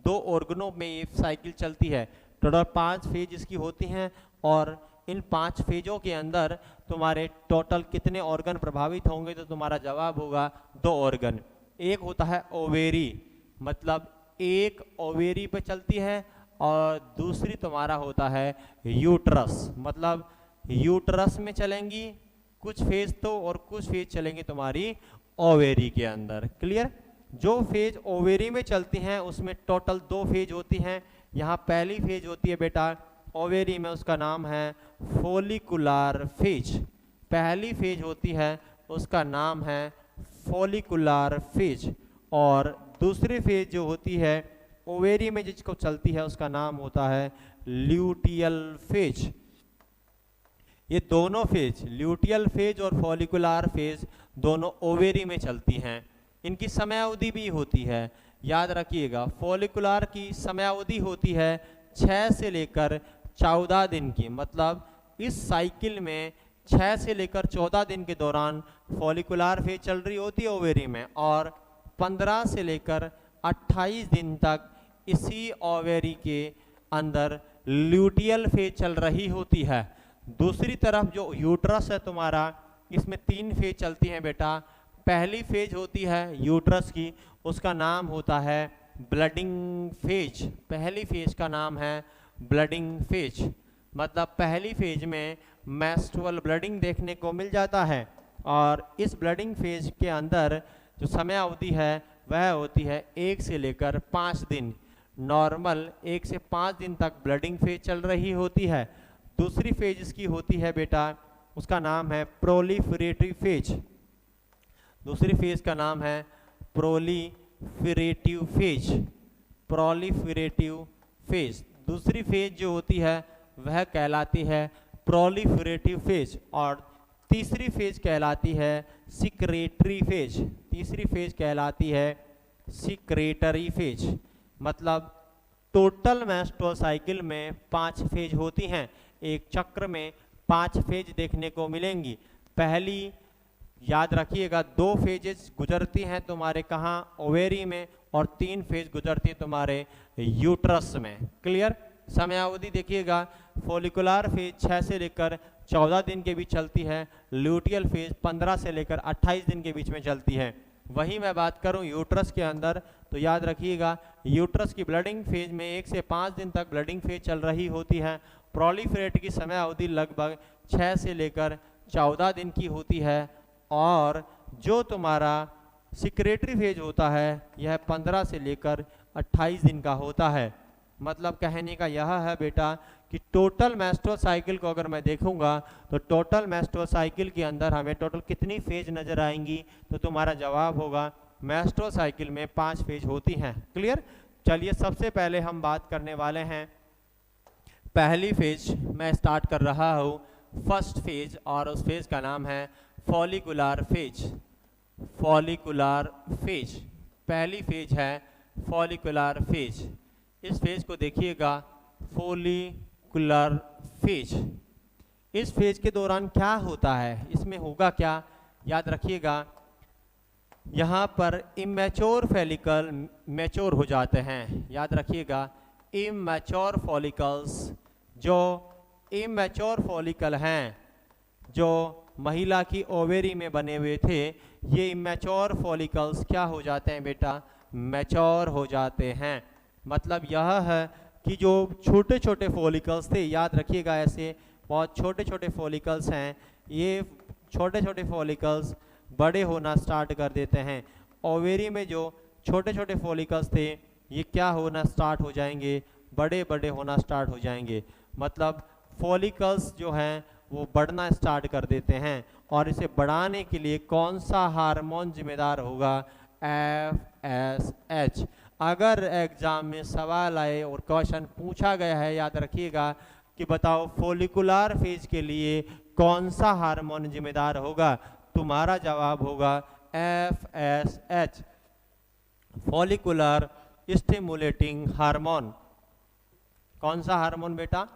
2 ऑर्गनों में ये साइकिल चलती है। टोटल 5 फेज इसकी होती हैं, और इन 5 फेजों के अंदर तुम्हारे टोटल कितने ऑर्गन प्रभावित होंगे, तो तुम्हारा जवाब होगा 2 ऑर्गन। एक होता है ओवेरी, मतलब एक ओवेरी पे चलती है, और दूसरी तुम्हारा होता है यूट्रस, मतलब यूट्रस में चलेंगी कुछ फेज तो, और कुछ फेज चलेंगी तुम्हारी ओवेरी के अंदर। क्लियर। जो फेज ओवेरी में चलती हैं उसमें टोटल 2 फेज होती हैं। यहाँ पहली फेज होती है बेटा ओवेरी में, उसका नाम है फॉलिकुलर फेज। पहली फेज होती है उसका नाम है फॉलिकुलर फेज, और दूसरी फेज जो होती है ओवेरी में जिसको चलती है उसका नाम होता है ल्यूटियल फेज। ये दोनों फेज, ल्यूटियल फेज और फॉलिकुलर फेज, दोनों ओवेरी में चलती हैं। इनकी समयावधि भी होती है, याद रखिएगा। फॉलिकुलर की समयावधि होती है 6 से लेकर 14 दिन की, मतलब इस साइकिल में 6 से लेकर 14 दिन के दौरान फॉलिकुलर फेज चल रही होती है ओवेरी में, और 15 से लेकर 28 दिन तक इसी ओवेरी के अंदर ल्यूटियल फेज चल रही होती है। दूसरी तरफ जो यूट्रस है तुम्हारा, इसमें 3 फेज चलती हैं बेटा। पहली फेज होती है यूट्रस की, उसका नाम होता है ब्लडिंग फेज। पहली फेज का नाम है ब्लडिंग फेज, मतलब पहली फेज में मेंस्ट्रुअल ब्लडिंग देखने को मिल जाता है, और इस ब्लडिंग फेज के अंदर जो समय अवधि है वह होती है 1 से लेकर 5 दिन। नॉर्मल 1 से 5 दिन तक ब्लडिंग फेज चल रही होती है। दूसरी फेज इसकी होती है बेटा, उसका नाम है प्रोलिफरेटिव फेज। दूसरी फेज का नाम है प्रोलिफरेटिव फेज, प्रोलिफरेटिव फेज। दूसरी फेज जो होती है वह कहलाती है प्रोलिफरेटिव फेज, और तीसरी फेज कहलाती है सिक्रेटरी फेज। तीसरी फेज कहलाती है सिक्रेटरी फेज। मतलब टोटल मेंस्ट्रुअल साइकिल में 5 फेज होती हैं, एक चक्र में 5 फेज देखने को मिलेंगी। पहली याद रखिएगा 2 फेजेस गुजरती हैं तुम्हारे कहाँ, ओवेरी में, और 3 फेज गुजरती है तुम्हारे यूट्रस में। क्लियर। समयावधि देखिएगा, फॉलिकुलर फेज 6 से लेकर 14 दिन के बीच चलती है, ल्यूटियल फेज 15 से लेकर 28 दिन के बीच में चलती है। वहीं मैं बात करूं यूट्रस के अंदर, तो याद रखिएगा यूट्रस की ब्लडिंग फेज में 1 से 5 दिन तक ब्लडिंग फेज चल रही होती है। प्रोलिफरेट की समय अवधि लगभग 6 से लेकर 14 दिन की होती है, और जो तुम्हारा सिक्रेटरी फेज होता है यह 15 से लेकर 28 दिन का होता है। मतलब कहने का यह है बेटा कि टोटल मेंस्ट्रुअल साइकिल को अगर मैं देखूंगा तो टोटल मेंस्ट्रुअल साइकिल के अंदर हमें टोटल कितनी फेज नजर आएंगी, तो तुम्हारा जवाब होगा मेंस्ट्रुअल साइकिल में 5 फेज होती हैं। क्लियर। चलिए सबसे पहले हम बात करने वाले हैं पहली फेज। मैं स्टार्ट कर रहा हूँ फर्स्ट फेज और उस फेज का नाम है फॉलिकुलर फेज। फॉलिकुलर फेज पहली फेज है फॉलिकुलर फेज। इस फेज को देखिएगा फॉलिकुलर फेज। इस फेज के दौरान क्या होता है, इसमें होगा क्या, याद रखिएगा यहाँ पर इमेच्योर फॉलिकल मैच्योर हो जाते हैं। याद रखिएगा इमेच्योर फॉलिकल्स, जो इमेच्योर फॉलिकल हैं जो महिला की ओवेरी में बने हुए थे, ये इमेच्योर फॉलिकल्स क्या हो जाते हैं बेटा, मैच्योर हो जाते हैं। मतलब यह है कि जो छोटे छोटे फॉलिकल्स थे, याद रखिएगा ऐसे बहुत छोटे छोटे फॉलिकल्स हैं, ये छोटे छोटे फॉलिकल्स बड़े होना स्टार्ट कर देते हैं। ओवेरी में जो छोटे छोटे फॉलिकल्स थे ये क्या होना स्टार्ट हो जाएंगे, बड़े बड़े होना स्टार्ट हो जाएंगे। मतलब फॉलिकल्स जो हैं वो बढ़ना स्टार्ट कर देते हैं। और इसे बढ़ाने के लिए कौन सा हार्मोन जिम्मेदार होगा, FSH। अगर एग्जाम में सवाल आए और क्वेश्चन पूछा गया है, याद रखिएगा कि बताओ फॉलिकुलर फेज के लिए कौन सा हार्मोन जिम्मेदार होगा, तुम्हारा जवाब होगा FSH, फॉलिकुलर स्टिमुलेटिंग हार्मोन। कौन सा हार्मोन बेटा,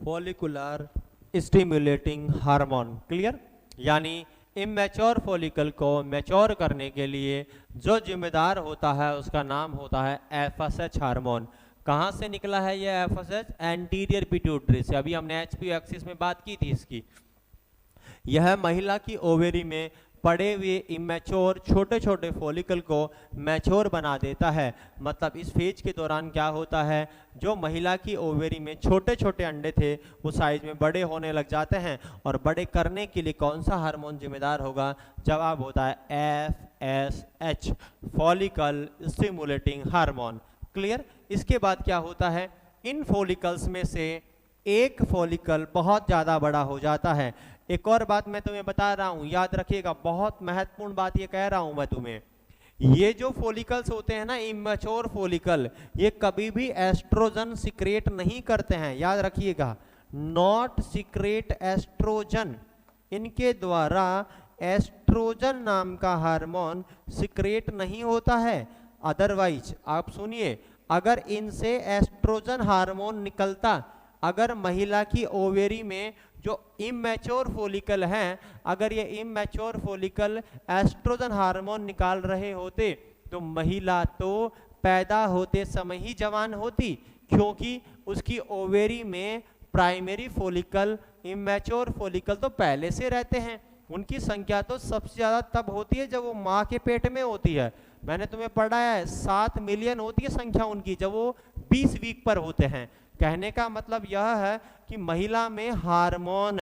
फॉलिकुलर स्टिमुलेटिंग हार्मोन। क्लियर। यानी इमेच्योर फॉलिकल को मैच्योर करने के लिए जो जिम्मेदार होता है उसका नाम होता है FSH हार्मोन। कहाँ से निकला है ये FSH, एंटीरियर पिट्यूटरी से। अभी हमने HPO एक्सिस में बात की थी इसकी। यह महिला की ओवेरी में पड़े हुए इमेच्योर छोटे छोटे फॉलिकल को मैच्योर बना देता है। मतलब इस फेज के दौरान क्या होता है, जो महिला की ओवेरी में छोटे छोटे अंडे थे वो साइज में बड़े होने लग जाते हैं। और बड़े करने के लिए कौन सा हार्मोन जिम्मेदार होगा, जवाब होता है FSH, follicle stimulating hormone. Clear. इसके बाद क्या होता है, इन फॉलिकल्स में से एक फॉलिकल बहुत ज़्यादा बड़ा हो जाता है। एक और बात मैं तुम्हें बता रहा हूं, याद रखिएगा, बहुत महत्वपूर्ण बात ये कह रहा हूं मैं तुम्हें। ये जो फॉलिकल्स होते हैं ना, इमेच्योर फॉलिकल, ये कभी भी एस्ट्रोजन सिक्रेट नहीं करते हैं। याद रखिएगा, नॉट सिक्रेट एस्ट्रोजन। इनके द्वारा एस्ट्रोजन नाम का हार्मोन सिक्रेट नहीं होता है। अदरवाइज आप सुनिए, अगर इनसे एस्ट्रोजन हार्मोन निकलता, अगर महिला की ओवेरी में जो इमेच्योर फॉलिकल हैं, अगर ये इमेच्योर फॉलिकल एस्ट्रोजन हार्मोन निकाल रहे होते तो महिला तो पैदा होते समय ही जवान होती, क्योंकि उसकी ओवेरी में प्राइमरी फॉलिकल, इमेच्योर फॉलिकल तो पहले से रहते हैं। उनकी संख्या तो सबसे ज़्यादा तब होती है जब वो माँ के पेट में होती है। मैंने तुम्हें पढ़ाया है 7 मिलियन होती है संख्या उनकी जब वो 20 वीक पर होते हैं। कहने का मतलब यह है कि महिला में हार्मोन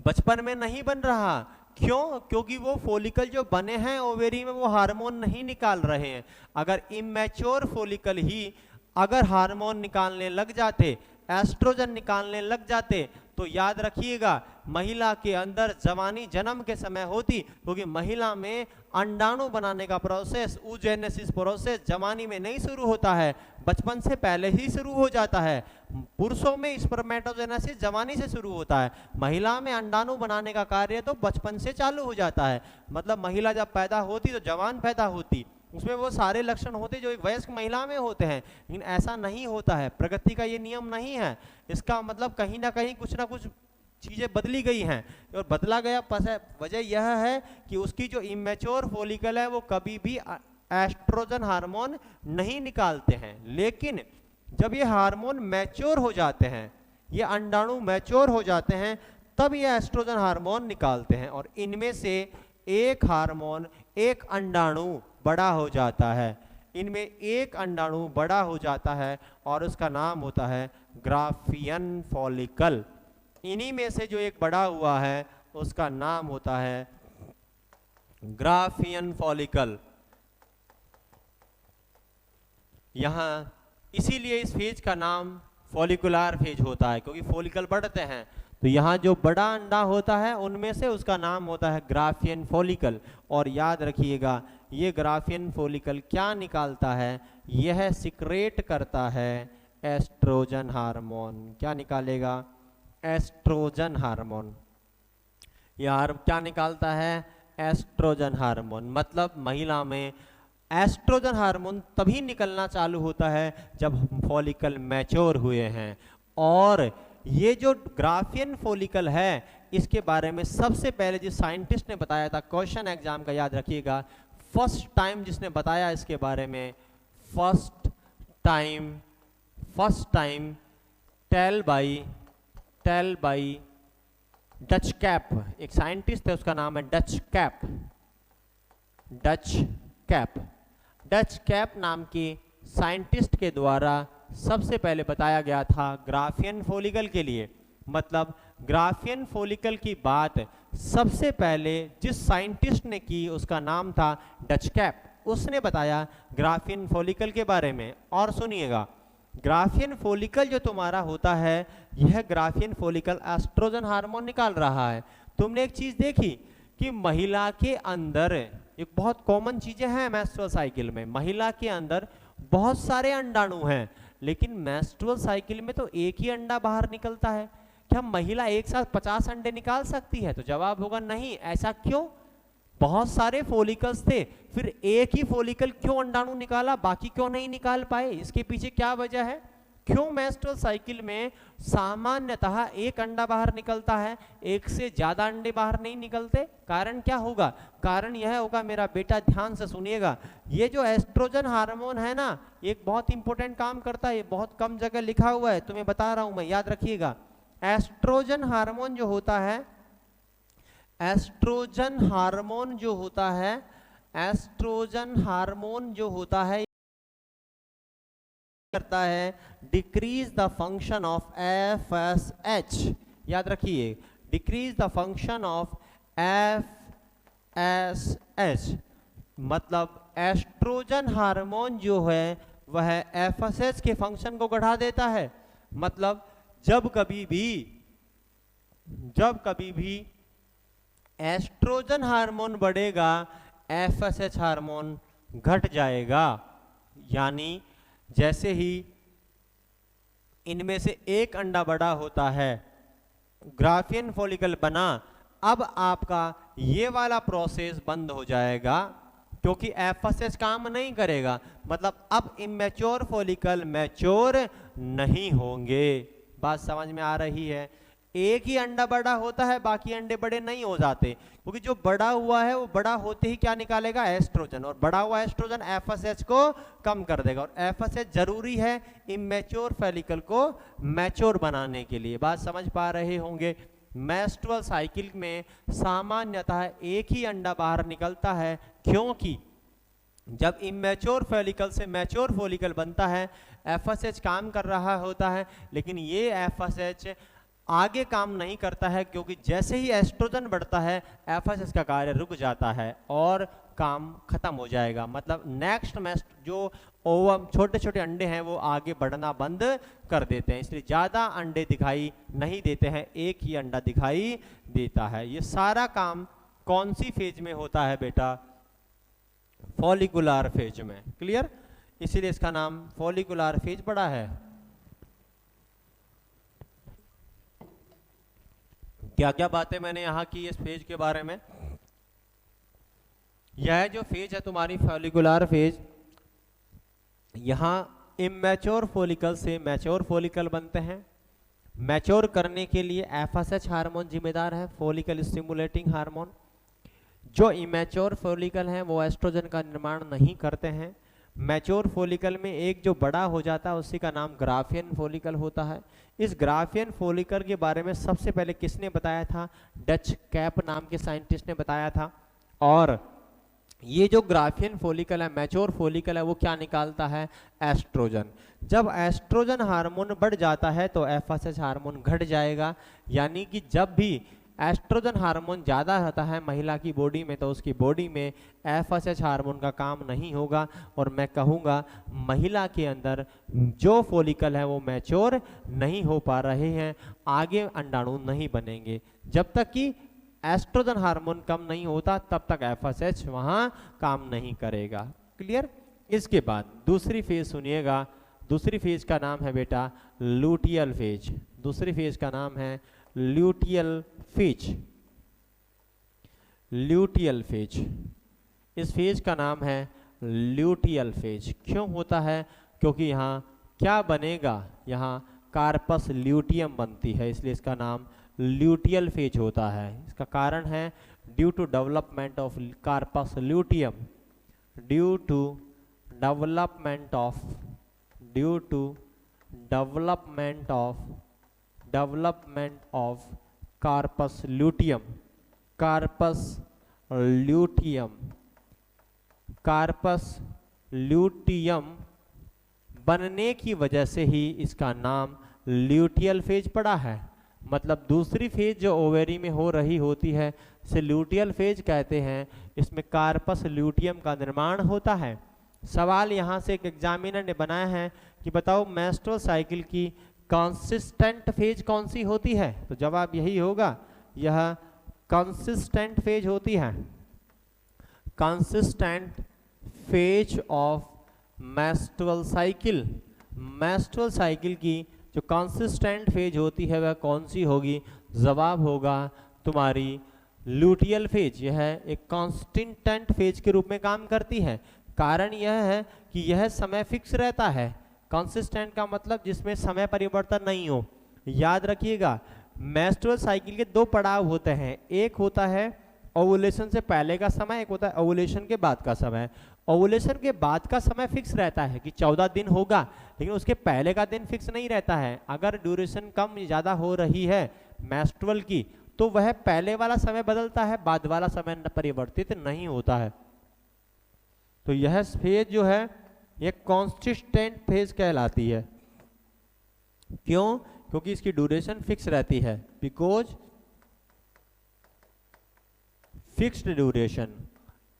बचपन में नहीं बन रहा। क्यों? क्योंकि वो फॉलिकल जो बने हैं ओवेरी में वो हार्मोन नहीं निकाल रहे हैं। अगर इमेच्योर फॉलिकल ही अगर हार्मोन निकालने लग जाते, एस्ट्रोजन निकालने लग जाते, तो याद रखिएगा महिला के अंदर जवानी जन्म के समय होती, क्योंकि महिला में अंडाणु बनाने का प्रोसेस, oogenesis प्रोसेस जवानी में नहीं शुरू होता है, बचपन से पहले ही शुरू हो जाता है। पुरुषों में स्पर्मेटोजेनेसिस जवानी से शुरू होता है, महिला में अंडाणु बनाने का कार्य तो बचपन से चालू हो जाता है। मतलब महिला जब पैदा होती तो जवान पैदा होती, उसमें वो सारे लक्षण होते जो एक वयस्क महिला में होते हैं। लेकिन ऐसा नहीं होता है, प्रगति का ये नियम नहीं है। इसका मतलब कहीं ना कहीं कुछ ना कुछ चीज़ें बदली गई हैं, और बदला गया वजह यह है कि उसकी जो इमेच्योर फॉलिकल है वो कभी भी एस्ट्रोजन हार्मोन नहीं निकालते हैं। लेकिन जब ये हार्मोन मैच्योर हो जाते हैं, ये अंडाणु मैच्योर हो जाते हैं, तब ये एस्ट्रोजन हार्मोन निकालते हैं। और इनमें से एक हार्मोन, एक अंडाणु बड़ा हो जाता है, इनमें एक अंडाणु बड़ा हो जाता है और उसका नाम होता है ग्राफियन फॉलिकल। इन्हीं में से जो एक बड़ा हुआ है उसका नाम होता है ग्राफियन फॉलिकल। यहाँ इसीलिए इस फेज का नाम फॉलिकुलर फेज होता है, क्योंकि फॉलिकल बढ़ते हैं। तो यहाँ जो बड़ा अंडा होता है उनमें से उसका नाम होता है ग्राफियन फॉलिकल। और याद रखिएगा, ये ग्राफियन फॉलिकल क्या निकालता है? यह सिक्रेट करता है एस्ट्रोजन हार्मोन। क्या निकालेगा? Estrogen hormone. यार क्या निकालता है? Estrogen hormone. मतलब महिला में एस्ट्रोजन हार्मोन तभी निकलना चालू होता है जब फॉलिकल मैच्योर हुए हैं। और ये जो ग्राफियन फॉलिकल है, इसके बारे में सबसे पहले जिस साइंटिस्ट ने बताया था, क्वेश्चन एग्जाम का याद रखिएगा, फर्स्ट टाइम जिसने बताया इसके बारे में, first time tell by Dutch cap. एक साइंटिस्ट है, उसका नाम है डच कैप नाम के साइंटिस्ट के द्वारा सबसे पहले बताया गया था ग्राफियन फॉलिकल के लिए। मतलब ग्राफियन फॉलिकल की बात सबसे पहले जिस साइंटिस्ट ने की उसका नाम था डच कैप। उसने बताया ग्राफियन फॉलिकल के बारे में। और सुनिएगा, ग्राफियन फॉलिकल जो तुम्हारा होता है, यह ग्राफियन फॉलिकल एस्ट्रोजन हार्मोन निकाल रहा है। तुमने एक चीज देखी कि महिला के अंदर एक बहुत कॉमन चीजें हैं मेंस्ट्रुअल साइकिल में। महिला के अंदर बहुत सारे अंडाणु हैं, लेकिन मेंस्ट्रुअल साइकिल में तो एक ही अंडा बाहर निकलता है। क्या महिला एक साथ 50 अंडे निकाल सकती है? तो जवाब होगा नहीं। ऐसा क्यों? बहुत सारे फॉलिकल्स थे, फिर एक ही फॉलिकल क्यों अंडाणु निकाला, बाकी क्यों नहीं निकाल पाए? इसके पीछे क्या वजह है? क्यों मेंस्ट्रुअल साइकिल में सामान्यतः एक अंडा बाहर निकलता है, एक से ज्यादा अंडे बाहर नहीं निकलते? कारण क्या होगा? कारण यह होगा, मेरा बेटा ध्यान से सुनिएगा, ये जो एस्ट्रोजन हार्मोन है ना, एक बहुत इंपॉर्टेंट काम करता है। ये बहुत कम जगह लिखा हुआ है, तुम्हें बता रहा हूं मैं, याद रखिएगा। एस्ट्रोजन हार्मोन जो होता है, एस्ट्रोजन हार्मोन जो होता है करता है decrease the function of FSH। याद रखिए, decrease the function of FSH। मतलब एस्ट्रोजन हार्मोन जो है वह FSH के फंक्शन को बढ़ा देता है। मतलब जब कभी भी एस्ट्रोजन हार्मोन बढ़ेगा, FSH हार्मोन घट जाएगा। यानी जैसे ही इनमें से एक अंडा बड़ा होता है, ग्राफियन फॉलिकल बना, अब आपका ये वाला प्रोसेस बंद हो जाएगा, क्योंकि FSH काम नहीं करेगा। मतलब अब इमेच्योर फॉलिकल मैच्योर नहीं होंगे। बात समझ में आ रही है? एक ही अंडा बड़ा होता है, बाकी अंडे बड़े नहीं हो जाते, क्योंकि जो बड़ा हुआ है वो बड़ा होते ही क्या निकालेगा? एस्ट्रोजन। और बड़ा हुआ एस्ट्रोजन FSH को कम कर देगा। और FSH जरूरी है इमेच्योर फॉलिकल को मैच्योर बनाने के लिए। बात समझ पा रहे होंगे? मेंस्ट्रुअल साइकिल में सामान्यतः एक ही अंडा बाहर निकलता है, क्योंकि जब इमेच्योर फॉलिकल से मैच्योर फॉलिकल बनता है, FSH काम कर रहा होता है, लेकिन ये FSH आगे काम नहीं करता है, क्योंकि जैसे ही एस्ट्रोजन बढ़ता है FSH का कार्य रुक जाता है और काम खत्म हो जाएगा। मतलब नेक्स्ट जो ओवम छोटे छोटे अंडे हैं वो आगे बढ़ना बंद कर देते हैं, इसलिए ज़्यादा अंडे दिखाई नहीं देते हैं, एक ही अंडा दिखाई देता है। ये सारा काम कौन सी फेज में होता है बेटा? फॉलिकुलर फेज में। क्लियर? इसीलिए इसका नाम फॉलिकुलर फेज पड़ा है। क्या क्या बातें मैंने यहाँ की इस फेज के बारे में? यह जो फेज है तुम्हारी फॉलिकुलर फेज, यहाँ इमेच्योर फॉलिकल से मैच्योर फॉलिकल बनते हैं। मैच्योर करने के लिए FSH हार्मोन जिम्मेदार है, फॉलिकल स्टिमुलेटिंग हार्मोन। जो इमेच्योर फॉलिकल हैं वो एस्ट्रोजन का निर्माण नहीं करते हैं। मैच्योर फॉलिकल में एक जो बड़ा हो जाता है उसी का नाम ग्राफियन फॉलिकल होता है। इस ग्राफियन फॉलिकल के बारे में सबसे पहले किसने बताया था? डच कैप नाम के साइंटिस्ट ने बताया था। और ये जो ग्राफियन फॉलिकल है, मैच्योर फॉलिकल है, वो क्या निकालता है? एस्ट्रोजन। जब एस्ट्रोजन हार्मोन बढ़ जाता है तो FSH हार्मोन घट जाएगा। यानी कि जब भी एस्ट्रोजन हार्मोन ज़्यादा रहता है महिला की बॉडी में तो उसकी बॉडी में FSH हार्मोन का काम नहीं होगा और मैं कहूँगा महिला के अंदर जो फॉलिकल है वो मैच्योर नहीं हो पा रहे हैं, आगे अंडाणु नहीं बनेंगे। जब तक कि एस्ट्रोजन हार्मोन कम नहीं होता तब तक FSH वहाँ काम नहीं करेगा। क्लियर। इसके बाद दूसरी फेज सुनिएगा, दूसरी फेज का नाम है बेटा लूटियल फेज। दूसरी फेज का नाम है ल्यूटियल फेज। ल्यूटियल फेज, इस फेज का नाम है ल्यूटियल फेज। क्यों होता है? क्योंकि यहाँ क्या बनेगा, यहाँ कार्पस ल्यूटियम बनती है, इसलिए इसका नाम ल्यूटियल फेज होता है। इसका कारण है due to development of corpus luteum, due to development of corpus luteum. Corpus luteum बनने की वजह से ही इसका नाम ल्यूटियल फेज पड़ा है। मतलब दूसरी फेज जो ओवेरी में हो रही होती है इसे ल्यूटियल फेज कहते हैं। इसमें कार्पस ल्यूटियम का निर्माण होता है। सवाल यहाँ से एक एग्जामिनर ने बनाया है कि बताओ मेंस्ट्रुअल साइकिल की कंसिस्टेंट फेज कौन सी होती है, तो जवाब यही होगा, यह कंसिस्टेंट फेज होती है। Consistent phase of menstrual cycle. Menstrual cycle की जो कंसिस्टेंट फेज होती है वह कौन सी होगी? जवाब होगा तुम्हारी लूटियल फेज। यह एक कांस्टेंट फेज के रूप में काम करती है। कारण यह है कि यह समय फिक्स रहता है। कंसिस्टेंट का मतलब जिसमें समय परिवर्तन नहीं हो। याद रखिएगा मेंस्ट्रुअल साइकिल के दो पड़ाव होते हैं, एक होता है ओवुलेशन से पहले का समय, एक होता है ओवुलेशन के बाद का समय। ओवुलेशन के बाद का समय फिक्स रहता है कि 14 दिन होगा, लेकिन उसके पहले का दिन फिक्स नहीं रहता है। अगर ड्यूरेशन कम ज़्यादा हो रही है मेंस्ट्रुअल की तो वह पहले वाला समय बदलता है, बाद वाला समय परिवर्तित नहीं होता है। तो यह फेज जो है यह कॉन्सिस्टेंट फेज कहलाती है। क्यों? क्योंकि इसकी ड्यूरेशन फिक्स रहती है, बिकॉज फिक्स्ड ड्यूरेशन,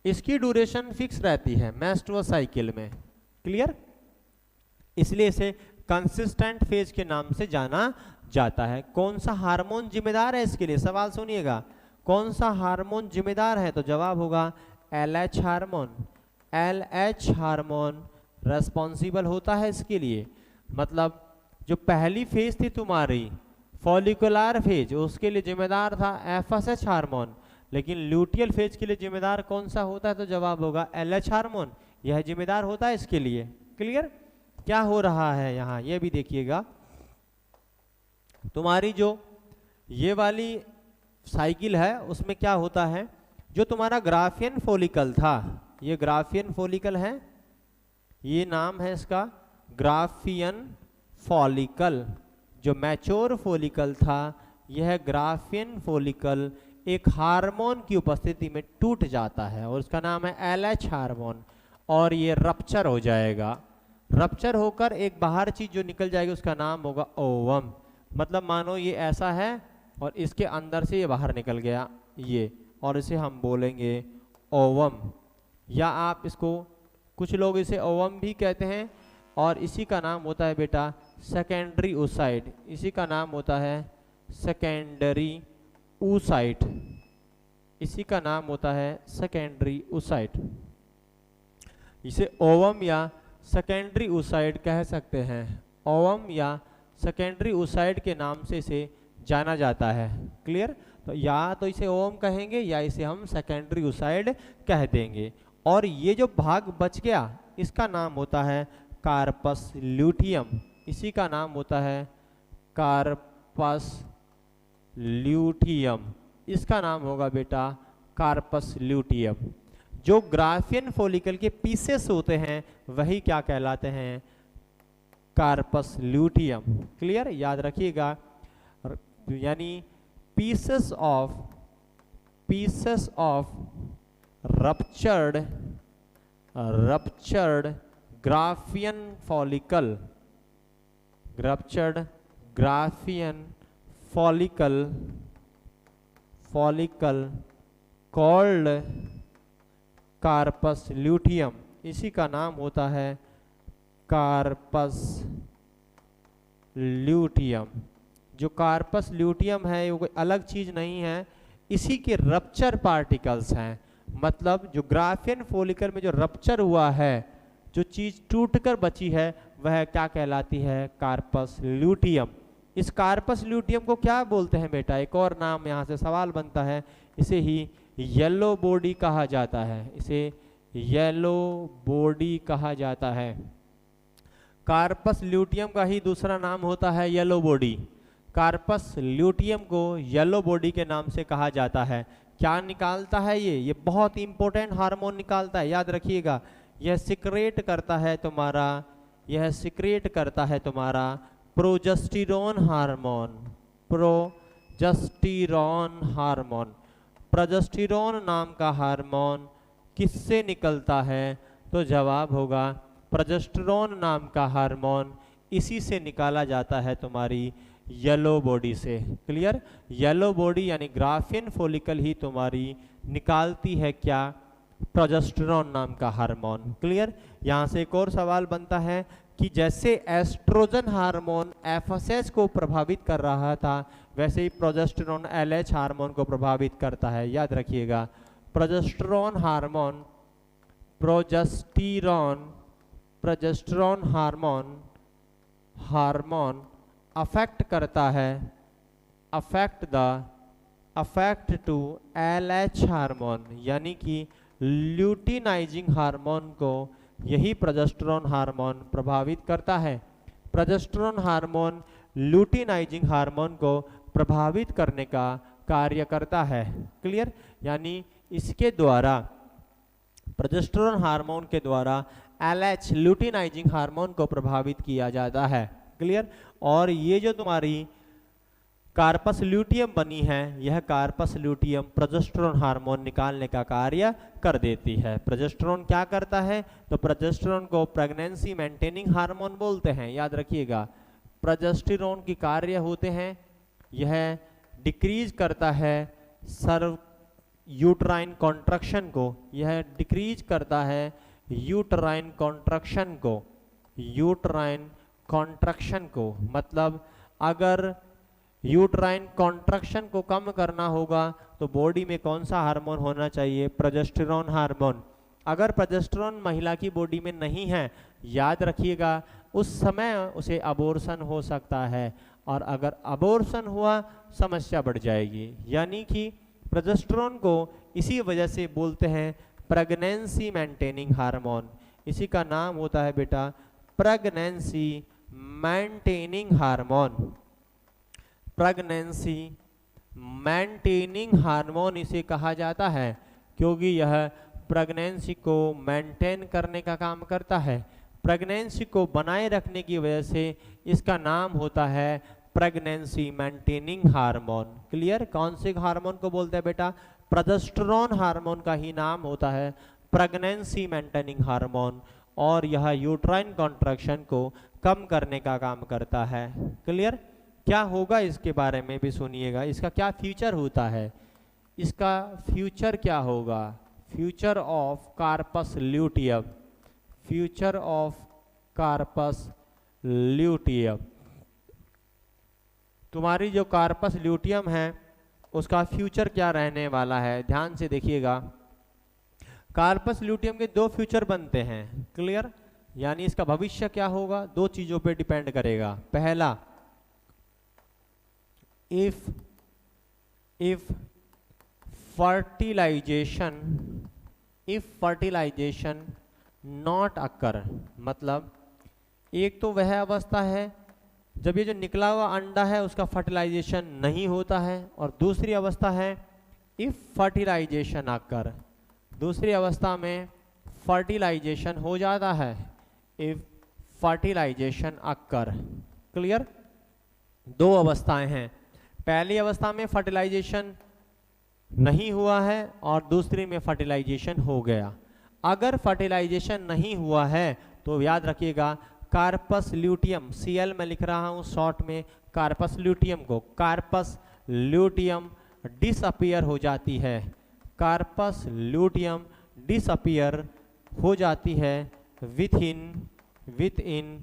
इसकी ड्यूरेशन फिक्स रहती है मेंस्ट्रुअल साइकिल में। क्लियर? इसलिए इसे कंसिस्टेंट फेज के नाम से जाना जाता है। कौन सा हार्मोन जिम्मेदार है इसके लिए? सवाल सुनिएगा, कौन सा हार्मोन जिम्मेदार है? तो जवाब होगा LH hormone. LH hormone responsible होता है इसके लिए। मतलब जो पहली फेज थी तुम्हारी फॉलिकुलर फेज, उसके लिए जिम्मेदार था FSH हार्मोन, लेकिन ल्यूटियल फेज के लिए जिम्मेदार कौन सा होता है? तो जवाब होगा LH हार्मोन, यह जिम्मेदार होता है इसके लिए। क्लियर? क्या हो रहा है यहाँ ये भी देखिएगा। तुम्हारी जो ये वाली साइकिल है उसमें क्या होता है, जो तुम्हारा ग्राफियन फॉलिकल था, ये ग्राफियन फॉलिकल है, ये नाम है इसका ग्राफियन फॉलिकल। जो मैच्योर फॉलिकल था यह ग्राफियन फॉलिकल एक हार्मोन की उपस्थिति में टूट जाता है और उसका नाम है LH हार्मोन, और ये रप्चर हो जाएगा। रप्चर होकर एक बाहर चीज जो निकल जाएगी उसका नाम होगा ओवम। मतलब मानो ये ऐसा है और इसके अंदर से ये बाहर निकल गया ये, और इसे हम बोलेंगे ओवम, या आप इसको कुछ लोग इसे ओवम भी कहते हैं। और इसी का नाम होता है बेटा सेकेंडरी oocyte। इसी का नाम होता है सेकेंडरी oocyte। इसी का नाम होता है सेकेंडरी oocyte। इसे ओवम या सेकेंडरी oocyte कह सकते हैं। ओवम या सेकेंडरी oocyte के नाम से इसे जाना जाता है। क्लियर? तो या तो इसे ओवम कहेंगे या इसे हम सेकेंडरी oocyte कह देंगे। और ये जो भाग बच गया इसका नाम होता है कार्पस ल्यूटियम। इसी का नाम होता है कार्पस ल्यूटियम। इसका नाम होगा बेटा कार्पस ल्यूटियम। जो ग्राफियन फॉलिकल के पीसेस होते हैं वही क्या कहलाते हैं? Corpus luteum. क्लियर? याद रखिएगा, यानी pieces of ruptured Graafian follicle, ruptured Graafian follicle follicle called corpus luteum, इसी का नाम होता है कार्पस ल्यूटियम। जो कार्पस ल्यूटियम है वो कोई अलग चीज नहीं है, इसी के रप्चर पार्टिकल्स हैं। मतलब जो ग्राफियन फॉलिकल में जो रप्चर हुआ है, जो चीज टूटकर बची है, वह क्या कहलाती है? Corpus luteum. इस कार्पस ल्यूटियम को क्या बोलते हैं बेटा? एक और नाम यहाँ से सवाल बनता है, इसे ही येलो बॉडी कहा जाता है। इसे येलो बॉडी कहा जाता है। कार्पस ल्यूटियम का ही दूसरा नाम होता है येलो बॉडी। कार्पस ल्यूटियम को येलो बॉडी के नाम से कहा जाता है। क्या निकालता है ये बहुत इंपॉर्टेंट हार्मोन निकालता है, याद रखिएगा। यह सिक्रेट करता है तुम्हारा progesterone hormone. Progesterone hormone, progesterone नाम का हार्मोन किससे निकलता है? तो जवाब होगा प्रोजेस्टेरोन नाम का हार्मोन इसी से निकाला जाता है तुम्हारी येलो बॉडी से। क्लियर? येलो बॉडी यानी ग्राफियन फॉलिकल ही तुम्हारी निकालती है क्या? प्रोजेस्टेरोन नाम का हार्मोन। क्लियर? यहाँ से एक और सवाल बनता है कि जैसे एस्ट्रोजन हार्मोन एफएसएच को प्रभावित कर रहा था, वैसे ही प्रोजेस्टेरोन एलएच हार्मोन को प्रभावित करता है। याद रखिएगा, प्रोजेस्टेरोन हार्मोन अफेक्ट करता है, अफेक्ट टू एलएच हार्मोन, यानी कि ल्यूटिनाइजिंग हार्मोन को यही प्रोजेस्टेरोन हार्मोन प्रभावित करता है। प्रोजेस्टेरोन हार्मोन ल्यूटिनाइजिंग हार्मोन को प्रभावित करने का कार्य करता है। क्लियर? यानी इसके द्वारा, प्रोजेस्टेरोन हार्मोन के द्वारा एलएच ल्यूटिनाइजिंग हार्मोन को प्रभावित किया जाता है। क्लियर? और ये जो तुम्हारी कार्पस ल्यूटियम बनी है, यह कार्पस ल्यूटियम प्रोजेस्टेरोन हार्मोन निकालने का कार्य कर देती है। प्रोजेस्टेरोन क्या करता है? तो प्रोजेस्टेरोन को प्रेगनेंसी मेंटेनिंग हार्मोन बोलते हैं। याद रखिएगा, प्रोजेस्टेरोन की कार्य होते हैं, यह डिक्रीज करता है यूट्राइन कॉन्ट्रैक्शन को, यह डिक्रीज करता है यूट्राइन कॉन्ट्रैक्शन को। मतलब अगर यूट्राइन कॉन्ट्रैक्शन को कम करना होगा तो बॉडी में कौन सा हार्मोन होना चाहिए? Progesterone hormone. अगर प्रोजेस्टेरोन महिला की बॉडी में नहीं है, याद रखिएगा, उस समय उसे अबॉर्शन हो सकता है, और अगर अबॉर्शन हुआ समस्या बढ़ जाएगी। यानी कि प्रोजेस्टेरोन को इसी वजह से बोलते हैं प्रेगनेंसी मेंटेनिंग हार्मोन। इसी का नाम होता है बेटा pregnancy maintaining hormone. Pregnancy maintaining hormone इसे कहा जाता है, क्योंकि यह प्रेगनेंसी को मेंटेन करने का काम करता है। प्रेगनेंसी को बनाए रखने की वजह से इसका नाम होता है प्रेगनेंसी मेंटेनिंग हार्मोन। क्लियर? कौन से हार्मोन को बोलते हैं बेटा? प्रोजेस्टेरोन हार्मोन का ही नाम होता है प्रेगनेंसी मेंटेनिंग हार्मोन, और यह यूट्राइन कॉन्ट्रैक्शन को कम करने का काम करता है। क्लियर? क्या होगा इसके बारे में भी सुनिएगा, इसका क्या फ्यूचर होता है, इसका फ्यूचर क्या होगा? Future of corpus luteum, future of corpus luteum. तुम्हारी जो कार्पस ल्यूटियम है उसका फ्यूचर क्या रहने वाला है, ध्यान से देखिएगा। कार्पस ल्यूटियम के दो फ्यूचर बनते हैं। क्लियर? यानी इसका भविष्य क्या होगा, दो चीजों पे डिपेंड करेगा। पहला, if fertilization not occur, मतलब एक तो वह अवस्था है जब ये जो निकला हुआ अंडा है उसका फर्टिलाइजेशन नहीं होता है, और दूसरी अवस्था है इफ फर्टिलाइजेशन occur, दूसरी अवस्था में फर्टिलाइजेशन हो जाता है, इफ फर्टिलाइजेशन occur। क्लियर? दो अवस्थाएं हैं, पहली अवस्था में फर्टिलाइजेशन नहीं हुआ है और दूसरी में फर्टिलाइजेशन हो गया। अगर फर्टिलाइजेशन नहीं हुआ है तो याद रखिएगा कार्पस ल्यूटियम, Cl मैं लिख रहा हूं शॉर्ट में कार्पस ल्यूटियम को, कार्पस ल्यूटियम डिसअपियर हो जाती है, कार्पस ल्यूटियम डिसअपियर हो जाती है विथ इन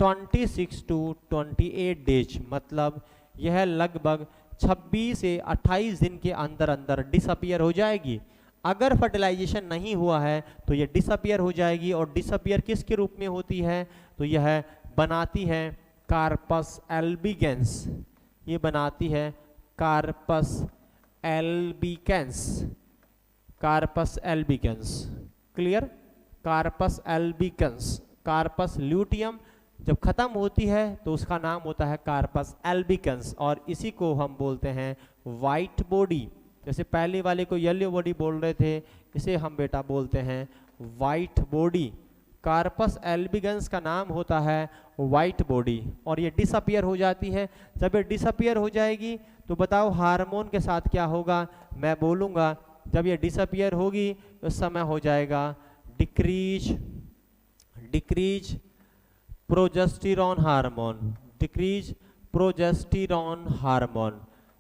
26 टू 28 डेज, मतलब यह लगभग 26 से 28 दिन के अंदर अंदर डिसअपियर हो जाएगी। अगर फर्टिलाइजेशन नहीं हुआ है तो यह डिसअपियर हो जाएगी, और डिसअपियर किसके रूप में होती है, तो यह बनाती है कार्पस एल्बिगेंस, ये बनाती है corpus albicans, corpus albicans, clear. Corpus albicans, corpus luteum जब खत्म होती है तो उसका नाम होता है कार्पस एल्बिगेंस, और इसी को हम बोलते हैं वाइट बॉडी। जैसे पहले वाले को येलो बॉडी बोल रहे थे, इसे हम बेटा बोलते हैं वाइट बॉडी। कार्पस एल्बिगेंस का नाम होता है वाइट बॉडी, और ये डिसअपियर हो जाती है। जब ये डिसअपियर हो जाएगी तो बताओ हार्मोन के साथ क्या होगा, मैं बोलूँगा जब ये डिसअपियर होगी उस समय हो जाएगा decrease progesterone hormone, decrease progesterone hormone,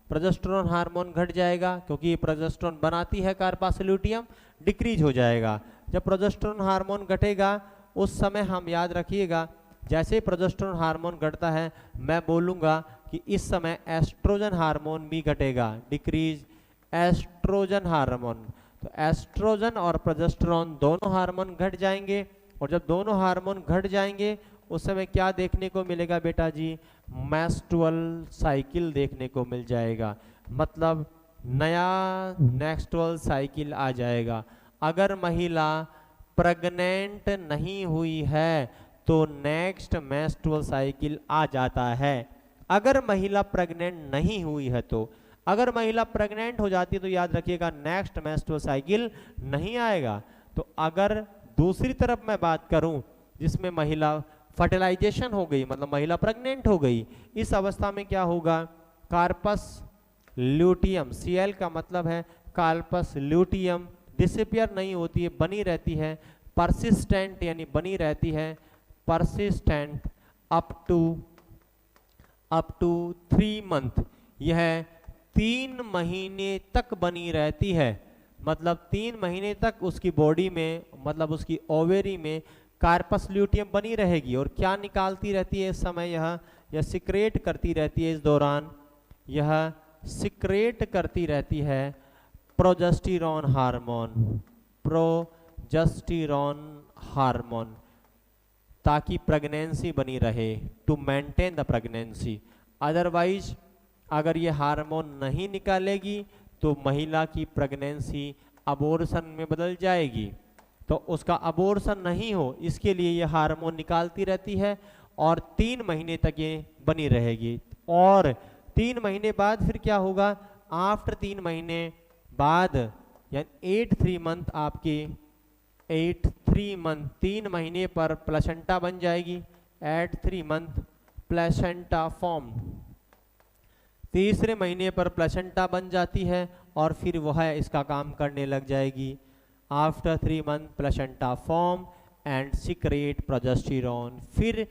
progesterone hormone घट जाएगा क्योंकि ये प्रोजेस्टेरॉन बनाती है कार्पस ल्यूटियम, डिक्रीज हो जाएगा। जब प्रोजेस्टेरॉन हार्मोन घटेगा उस समय हम याद रखिएगा, जैसे प्रोजेस्टेरॉन हार्मोन घटता है मैं बोलूँगा कि इस समय एस्ट्रोजन हार्मोन भी घटेगा, डिक्रीज एस्ट्रोजन हार्मोन। तो एस्ट्रोजन और प्रोजेस्टेरॉन दोनों हार्मोन घट जाएंगे, और जब दोनों हार्मोन घट जाएंगे उस समय क्या देखने को मिलेगा बेटा जी, मेंस्ट्रुअल साइकिल देखने को मिल जाएगा, मतलब नया मेंस्ट्रुअल साइकिल आ जाएगा। अगर महिला प्रेग्नेंट नहीं हुई है तो नेक्स्ट मेंस्ट्रुअल साइकिल आ जाता है। अगर महिला प्रेग्नेंट नहीं हुई है तो, अगर महिला प्रेग्नेंट हो जाती है तो याद रखिएगा नेक्स्ट मेंस्ट्रुअल साइकिल नहीं आएगा। तो अगर दूसरी तरफ मैं बात करूं जिसमें महिला फर्टिलाइजेशन हो गई, मतलब महिला प्रेग्नेंट हो गई, इस अवस्था में क्या होगा, कार्पस ल्यूटियम, Cl का मतलब है कार्पस ल्यूटियम, डिसअपियर नहीं होती है, बनी रहती है, परसिस्टेंट यानी बनी रहती है, परसिस्टेंट अप टू 3 मंथ, यह 3 महीने तक बनी रहती है, मतलब 3 महीने तक उसकी बॉडी में, मतलब उसकी ओवेरी में कार्पस ल्यूटियम बनी रहेगी। और क्या निकालती रहती है इस समय, यह सिक्रेट करती रहती है, इस दौरान यह सिक्रेट करती रहती है प्रोजेस्टेरॉन हार्मोन, ताकि प्रेगनेंसी बनी रहे, to maintain the pregnancy. Otherwise अगर ये हार्मोन नहीं निकालेगी तो महिला की प्रेगनेंसी अबॉर्शन में बदल जाएगी, तो उसका अबॉर्शन नहीं हो इसके लिए ये हार्मोन निकालती रहती है, और 3 महीने तक ये बनी रहेगी। और 3 महीने बाद फिर क्या होगा, आफ्टर 3 महीने बाद यानी 8 मंथ आपकी 8 मंथ 3 महीने पर प्लेसेंटा बन जाएगी, एट 3 मंथ प्लेसेंटा फॉर्म, तीसरे महीने पर प्लेसेंटा बन जाती है और फिर वह इसका काम करने लग जाएगी। After 3 month placenta form and secrete progesterone. फिर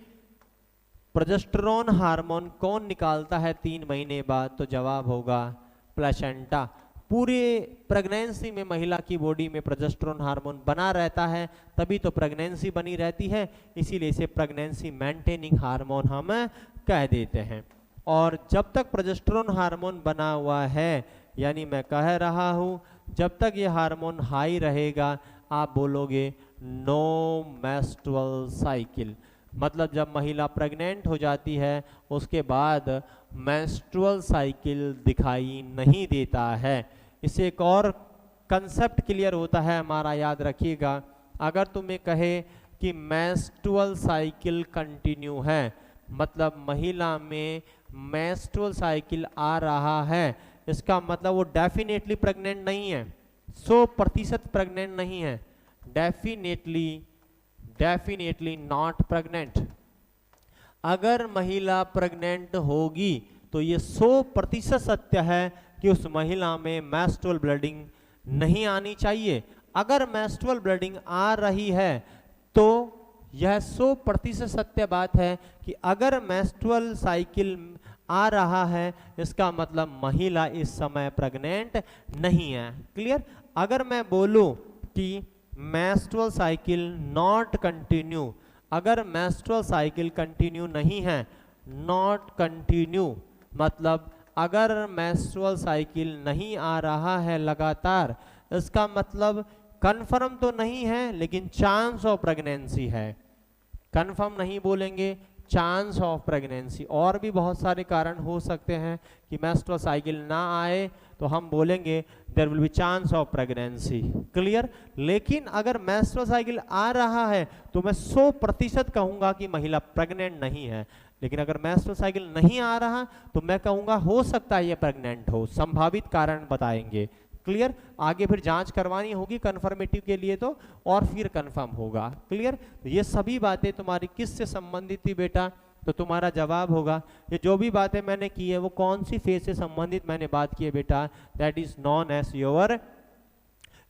प्रोजेस्टेरॉन हार्मोन कौन निकालता है 3 महीने बाद, तो जवाब होगा प्लेसेंटा। पूरे प्रेगनेंसी में महिला की बॉडी में प्रोजेस्टेरॉन हार्मोन बना रहता है, तभी तो प्रेगनेंसी बनी रहती है, इसीलिए इसे प्रेगनेंसी मेंटेनिंग हार्मोन हम कह देते हैं। और जब तक प्रोजेस्टेरॉन हार्मोन बना हुआ है, यानी मैं कह रहा हूँ जब तक ये हार्मोन हाई रहेगा आप बोलोगे नो मेंस्ट्रुअल साइकिल, मतलब जब महिला प्रेग्नेंट हो जाती है उसके बाद मेंस्ट्रुअल साइकिल दिखाई नहीं देता है। इससे एक और कंसेप्ट क्लियर होता है हमारा, याद रखिएगा। अगर तुम्हें कहे कि मेंस्ट्रुअल साइकिल कंटिन्यू है, मतलब महिला में मेंस्ट्रुअल साइकिल आ रहा है, इसका मतलब वो डेफिनेटली प्रेग्नेंट नहीं है, 100% प्रेग्नेंट नहीं है, डेफिनेटली नॉट प्रेग्नेंट। अगर महिला प्रेग्नेंट होगी तो ये 100% सत्य है कि उस महिला में मेंस्ट्रुअल ब्लीडिंग नहीं आनी चाहिए। अगर मेंस्ट्रुअल ब्लीडिंग आ रही है तो यह 100% सत्य बात है कि अगर मेंस्ट्रुअल साइकिल आ रहा है, इसका मतलब महिला इस समय प्रेग्नेंट नहीं है। क्लियर। अगर मैं बोलूं कि मेंस्ट्रुअल साइकिल नॉट कंटिन्यू, अगर मेंस्ट्रुअल साइकिल कंटिन्यू नहीं है, नॉट कंटिन्यू मतलब अगर मेंस्ट्रुअल साइकिल नहीं आ रहा है लगातार, इसका मतलब कंफर्म तो नहीं है लेकिन चांस ऑफ प्रेगनेंसी है। कंफर्म नहीं बोलेंगे, चांस ऑफ प्रेगनेंसी। और भी बहुत सारे कारण हो सकते हैं कि मेंस्ट्रुअल साइकिल ना आए तो हम बोलेंगे there will be chance of pregnancy. Clear. लेकिन अगर मेंस्ट्रुअल साइकिल आ रहा है तो मैं 100% कहूंगा कि महिला प्रेग्नेंट नहीं है। लेकिन अगर मेंस्ट्रुअल साइकिल नहीं आ रहा तो मैं कहूंगा हो सकता है ये प्रेग्नेंट हो। संभावित कारण बताएंगे। क्लियर। आगे फिर जांच करवानी होगी कंफर्मेटिव के लिए तो, और फिर कंफर्म होगा। क्लियर। तो ये सभी बातें तुम्हारी किस से संबंधित थी बेटा? तो तुम्हारा जवाब होगा ये जो भी बातें मैंने की है वो कौन सी फेज से संबंधित मैंने बात की है बेटा? That is known as your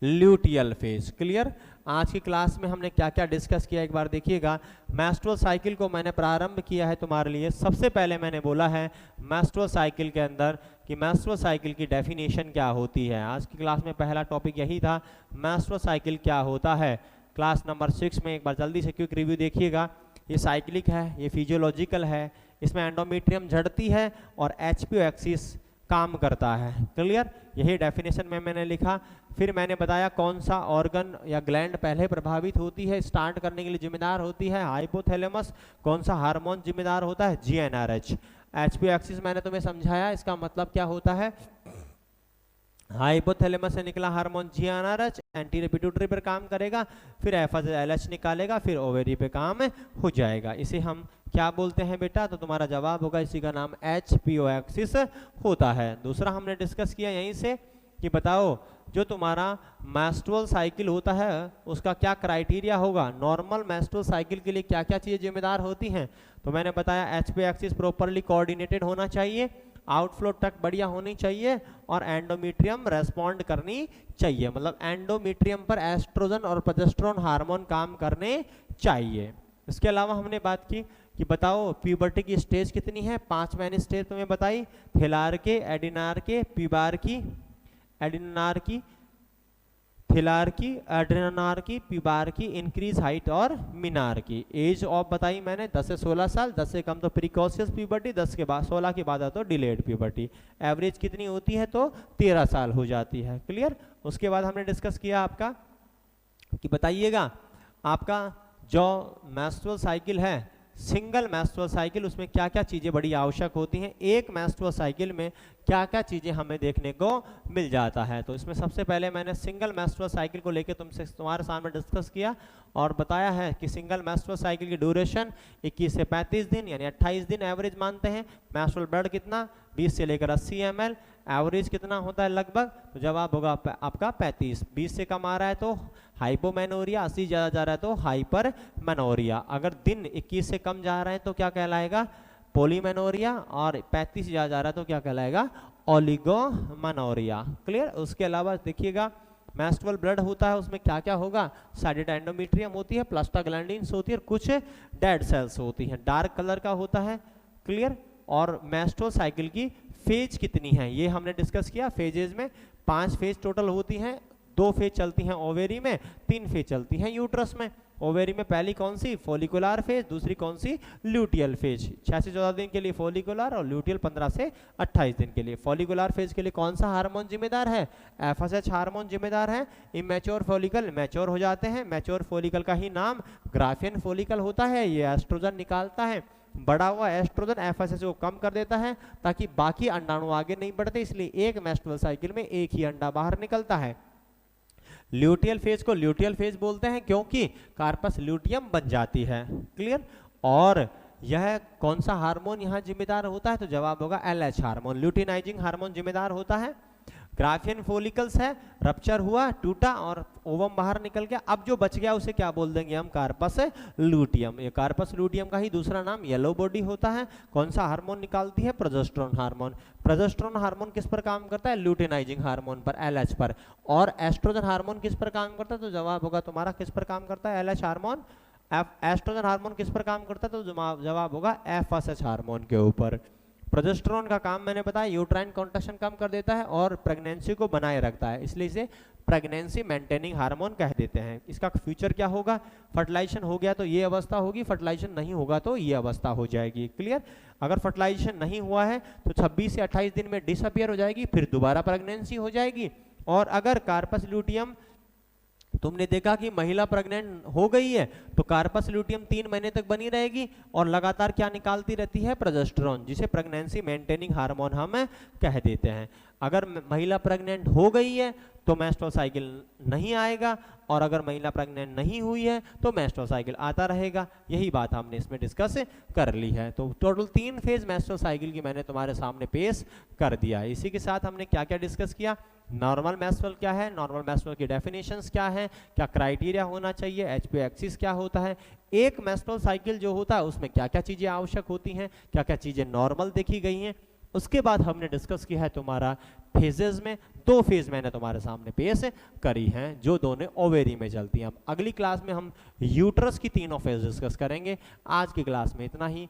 luteal phase. Clear. आज की क्लास में हमने क्या क्या डिस्कस किया एक बार देखिएगा। मेंस्ट्रुअल साइकिल को मैंने प्रारंभ किया है तुम्हारे लिए। सबसे पहले मैंने बोला है मेंस्ट्रुअल साइकिल के अंदर कि मेंस्ट्रुअल साइकिल की डेफिनेशन क्या होती है। आज की क्लास में पहला टॉपिक यही था, मेंस्ट्रुअल साइकिल क्या होता है। क्लास नंबर 6 में एक बार जल्दी से क्विक रिव्यू देखिएगा। ये साइक्लिक है, ये फिजियोलॉजिकल है, इसमें एंडोमेट्रियम झड़ती है और एचपीओ एक्सिस काम करता है। क्लियर। यही डेफिनेशन में मैंने लिखा। फिर मैंने बताया कौन सा ऑर्गन या ग्लैंड पहले प्रभावित होती है, स्टार्ट करने के लिए जिम्मेदार होती है हाइपोथैलेमस। कौन सा हार्मोन जिम्मेदार होता है? जीएनआरएच। एचपीओ एक्सिस मैंने तुम्हें समझाया, इसका मतलब क्या होता है? हाइपोथैलेमस से निकला हार्मोन जीएनआरएच एंटीरियर पिट्यूटरी पर काम करेगा, फिर एफएसएलएच निकालेगा, फिर ओवेरी पे काम हो जाएगा। इसे हम क्या बोलते हैं बेटा? तो तुम्हारा जवाब होगा इसी का नाम एचपीओ एक्सिस होता है। दूसरा हमने डिस्कस किया यहीं से कि बताओ जो तुम्हारा मेंस्ट्रुअल साइकिल होता है उसका क्या क्राइटेरिया होगा। नॉर्मल मेंस्ट्रुअल साइकिल के लिए क्या क्या चीजें जिम्मेदार होती हैं? तो मैंने बताया एचपीओ एक्सिस प्रॉपर्ली कोऑर्डिनेटेड होना चाहिए, आउटफ्लो तक बढ़िया होनी चाहिए और एंडोमेट्रियम रेस्पॉन्ड करनी चाहिए। मतलब एंडोमेट्रियम पर एस्ट्रोजन और प्रोजेस्टेरोन हार्मोन काम करने चाहिए। इसके अलावा हमने बात की कि बताओ प्यूबर्टी की स्टेज कितनी है? 5 मैंने स्टेज तुम्हें बताई, थिलार के, एडिनार के, प्यूबार की, एडिनार की, थिलार की, एड्रेनार की, प्यूबार की, इंक्रीज हाइट और मिनार की। एज ऑफ बताई मैंने 10 से 16 साल, 10 से कम तो प्रिकॉशियस प्यूबर्टी, 10 के बाद 16 के बाद तो डिलेड प्यूबर्टी। एवरेज कितनी होती है? तो 13 साल हो जाती है। क्लियर। उसके बाद हमने डिस्कस किया आपका कि बताइएगा आपका जो मेंस्ट्रुअल साइकिल है, सिंगल मेंस्ट्रुअल साइकिल, उसमें क्या क्या चीजें बड़ी आवश्यक होती हैं। एक मेंस्ट्रुअल साइकिल में क्या क्या चीजें हमें देखने को मिल जाता है। तो इसमें सबसे पहले मैंने सिंगल मेंस्ट्रुअल साइकिल को लेकर तुम्हारे सामने डिस्कस किया और बताया है कि सिंगल मेंस्ट्रुअल साइकिल की ड्यूरेशन 21 से 35 दिन यानी 28 दिन एवरेज मानते हैं। मेंस्ट्रुअल ब्लड कितना? 20 से लेकर 80 ml। एवरेज कितना होता है लगभग? तो जवाब होगा आपका 35। 20 से कम आ रहा है तो हाइपोमेनोरिया, 80 ज्यादा जा रहा है तो हाइपर मेनोरिया। अगर दिन 21 से कम जा रहा है तो क्या कहलाएगा? पॉलीमेनोरिया, और 35 ज्यादा जा रहा है तो क्या कहलाएगा? ओलिगोमेनोरिया। क्लियर। उसके अलावा देखिएगा मेंस्ट्रुअल ब्लड होता है, उसमें क्या क्या होगा? साइडेड एंडोमेट्रियम होती है, प्लास्टाग्लैंडिन्स होती है और कुछ डेड सेल्स होती हैं, डार्क कलर का होता है। क्लियर। और मेंस्ट्रुअल साइकिल की फेज कितनी है ये हमने डिस्कस किया। फेजेज में 5 फेज टोटल होती हैं। 2 फेज चलती हैं ओवेरी में, 3 फेज चलती हैं यूट्रस में। ओवेरी में पहली कौन सी? फॉलिकुलर फेज, दूसरी कौन सी? Luteal phase. 6 से 14 दिन के लिए फॉलिकुलर और ल्यूटियल 15 से 28 दिन के लिए। फॉलिकुलर फेज के लिए कौन सा हार्मोन जिम्मेदार है? एफएसएच हार्मोन जिम्मेदार है। इमेच्योर फॉलिकल मैच्योर हो जाते हैं। मैच्योर फॉलिकल का ही नाम ग्राफियन फॉलिकल होता है। ये एस्ट्रोजन निकालता है। बड़ा हुआ एस्ट्रोजन एफएसएच को कम कर देता है ताकि बाकी अंडाणु आगे नहीं बढ़ते, इसलिए एक मेंस्ट्रुअल साइकिल में एक ही अंडा बाहर निकलता है। ल्यूटियल फेज को ल्यूटियल फेज बोलते हैं क्योंकि कार्पस ल्यूटियम बन जाती है। क्लियर। और यह कौन सा हार्मोन यहाँ जिम्मेदार होता है? तो जवाब होगा एलएच हार्मोन, ल्यूटिनाइजिंग हार्मोन जिम्मेदार होता है। ग्राफियन फॉलिकल्स है, रप्चर हुआ, टूटा और ओवम बाहर निकल गया। अब जो बच गया उसे क्या बोल देंगे हम? Corpus luteum. ये कार्पस लूटियम का ही दूसरा नाम येलो बॉडी होता है। कौन सा हार्मोन निकालती है? Progesterone hormone. प्रोजेस्टेरोन हार्मोन किस पर काम करता है? ल्यूटिनाइजिंग हार्मोन पर, एलएच पर। और एस्ट्रोजन हार्मोन किस पर काम करता है? तो जवाब होगा तुम्हारा किस पर काम करता है? LH hormone. एस्ट्रोजन हार्मोन किस पर काम करता है? तो जवाब होगा एफएसएच हार्मोन के ऊपर। प्रोजेस्टेरोन का काम मैंने बताया यूट्राइन कॉन्ट्रैक्शन कम कर देता है और प्रेगनेंसी को बनाए रखता है, इसलिए इसे प्रेगनेंसी मेंटेनिंग हार्मोन कह देते हैं। इसका फ्यूचर क्या होगा, फर्टिलाइजेशन हो गया तो ये अवस्था होगी, फर्टिलाइजेशन नहीं होगा तो ये अवस्था हो जाएगी। क्लियर? अगर फर्टिलाइजेशन नहीं हुआ है तो 26 से 28 दिन में डिसअपियर हो जाएगी, फिर दोबारा प्रेगनेंसी हो जाएगी। और अगर कार्पस ल्यूटियम तुमने देखा कि महिला प्रेग्नेंट हो गई है तो कार्पस ल्यूटियम 3 महीने तक बनी रहेगी और लगातार क्या निकालती रहती है, प्रोजेस्टेरोन, जिसे प्रेगनेंसी मेंटेनिंग हार्मोन हम कह देते हैं। अगर महिला प्रेग्नेंट हो गई है तो मेंस्ट्रुअल साइकिल नहीं आएगा, और अगर महिला प्रेग्नेंट नहीं हुई है तो मेंस्ट्रुअल साइकिल आता रहेगा। यही बात हमने इसमें डिस्कस कर ली है। तो टोटल 3 फेज मेंस्ट्रुअल साइकिल की मैंने तुम्हारे सामने पेश कर दिया है। इसी के साथ हमने क्या क्या डिस्कस किया, नॉर्मल मेंस्ट्रुअल क्या है, नॉर्मल मेंस्ट्रुअल की डेफिनेशंस क्या है, क्या क्राइटेरिया होना चाहिए, एचपी एक्सिस क्या होता है, एक मेंस्ट्रुअल साइकिल जो होता है उसमें क्या क्या चीजें आवश्यक होती हैं, क्या क्या चीजें नॉर्मल देखी गई हैं। उसके बाद हमने डिस्कस किया है तुम्हारा फेजेस में, 2 फेज मैंने तुम्हारे सामने पेश करी हैं जो दोनों ओवेरी में चलती हैं। अब अगली क्लास में हम यूट्रस की तीनों फेज डिस्कस करेंगे। आज की क्लास में इतना ही।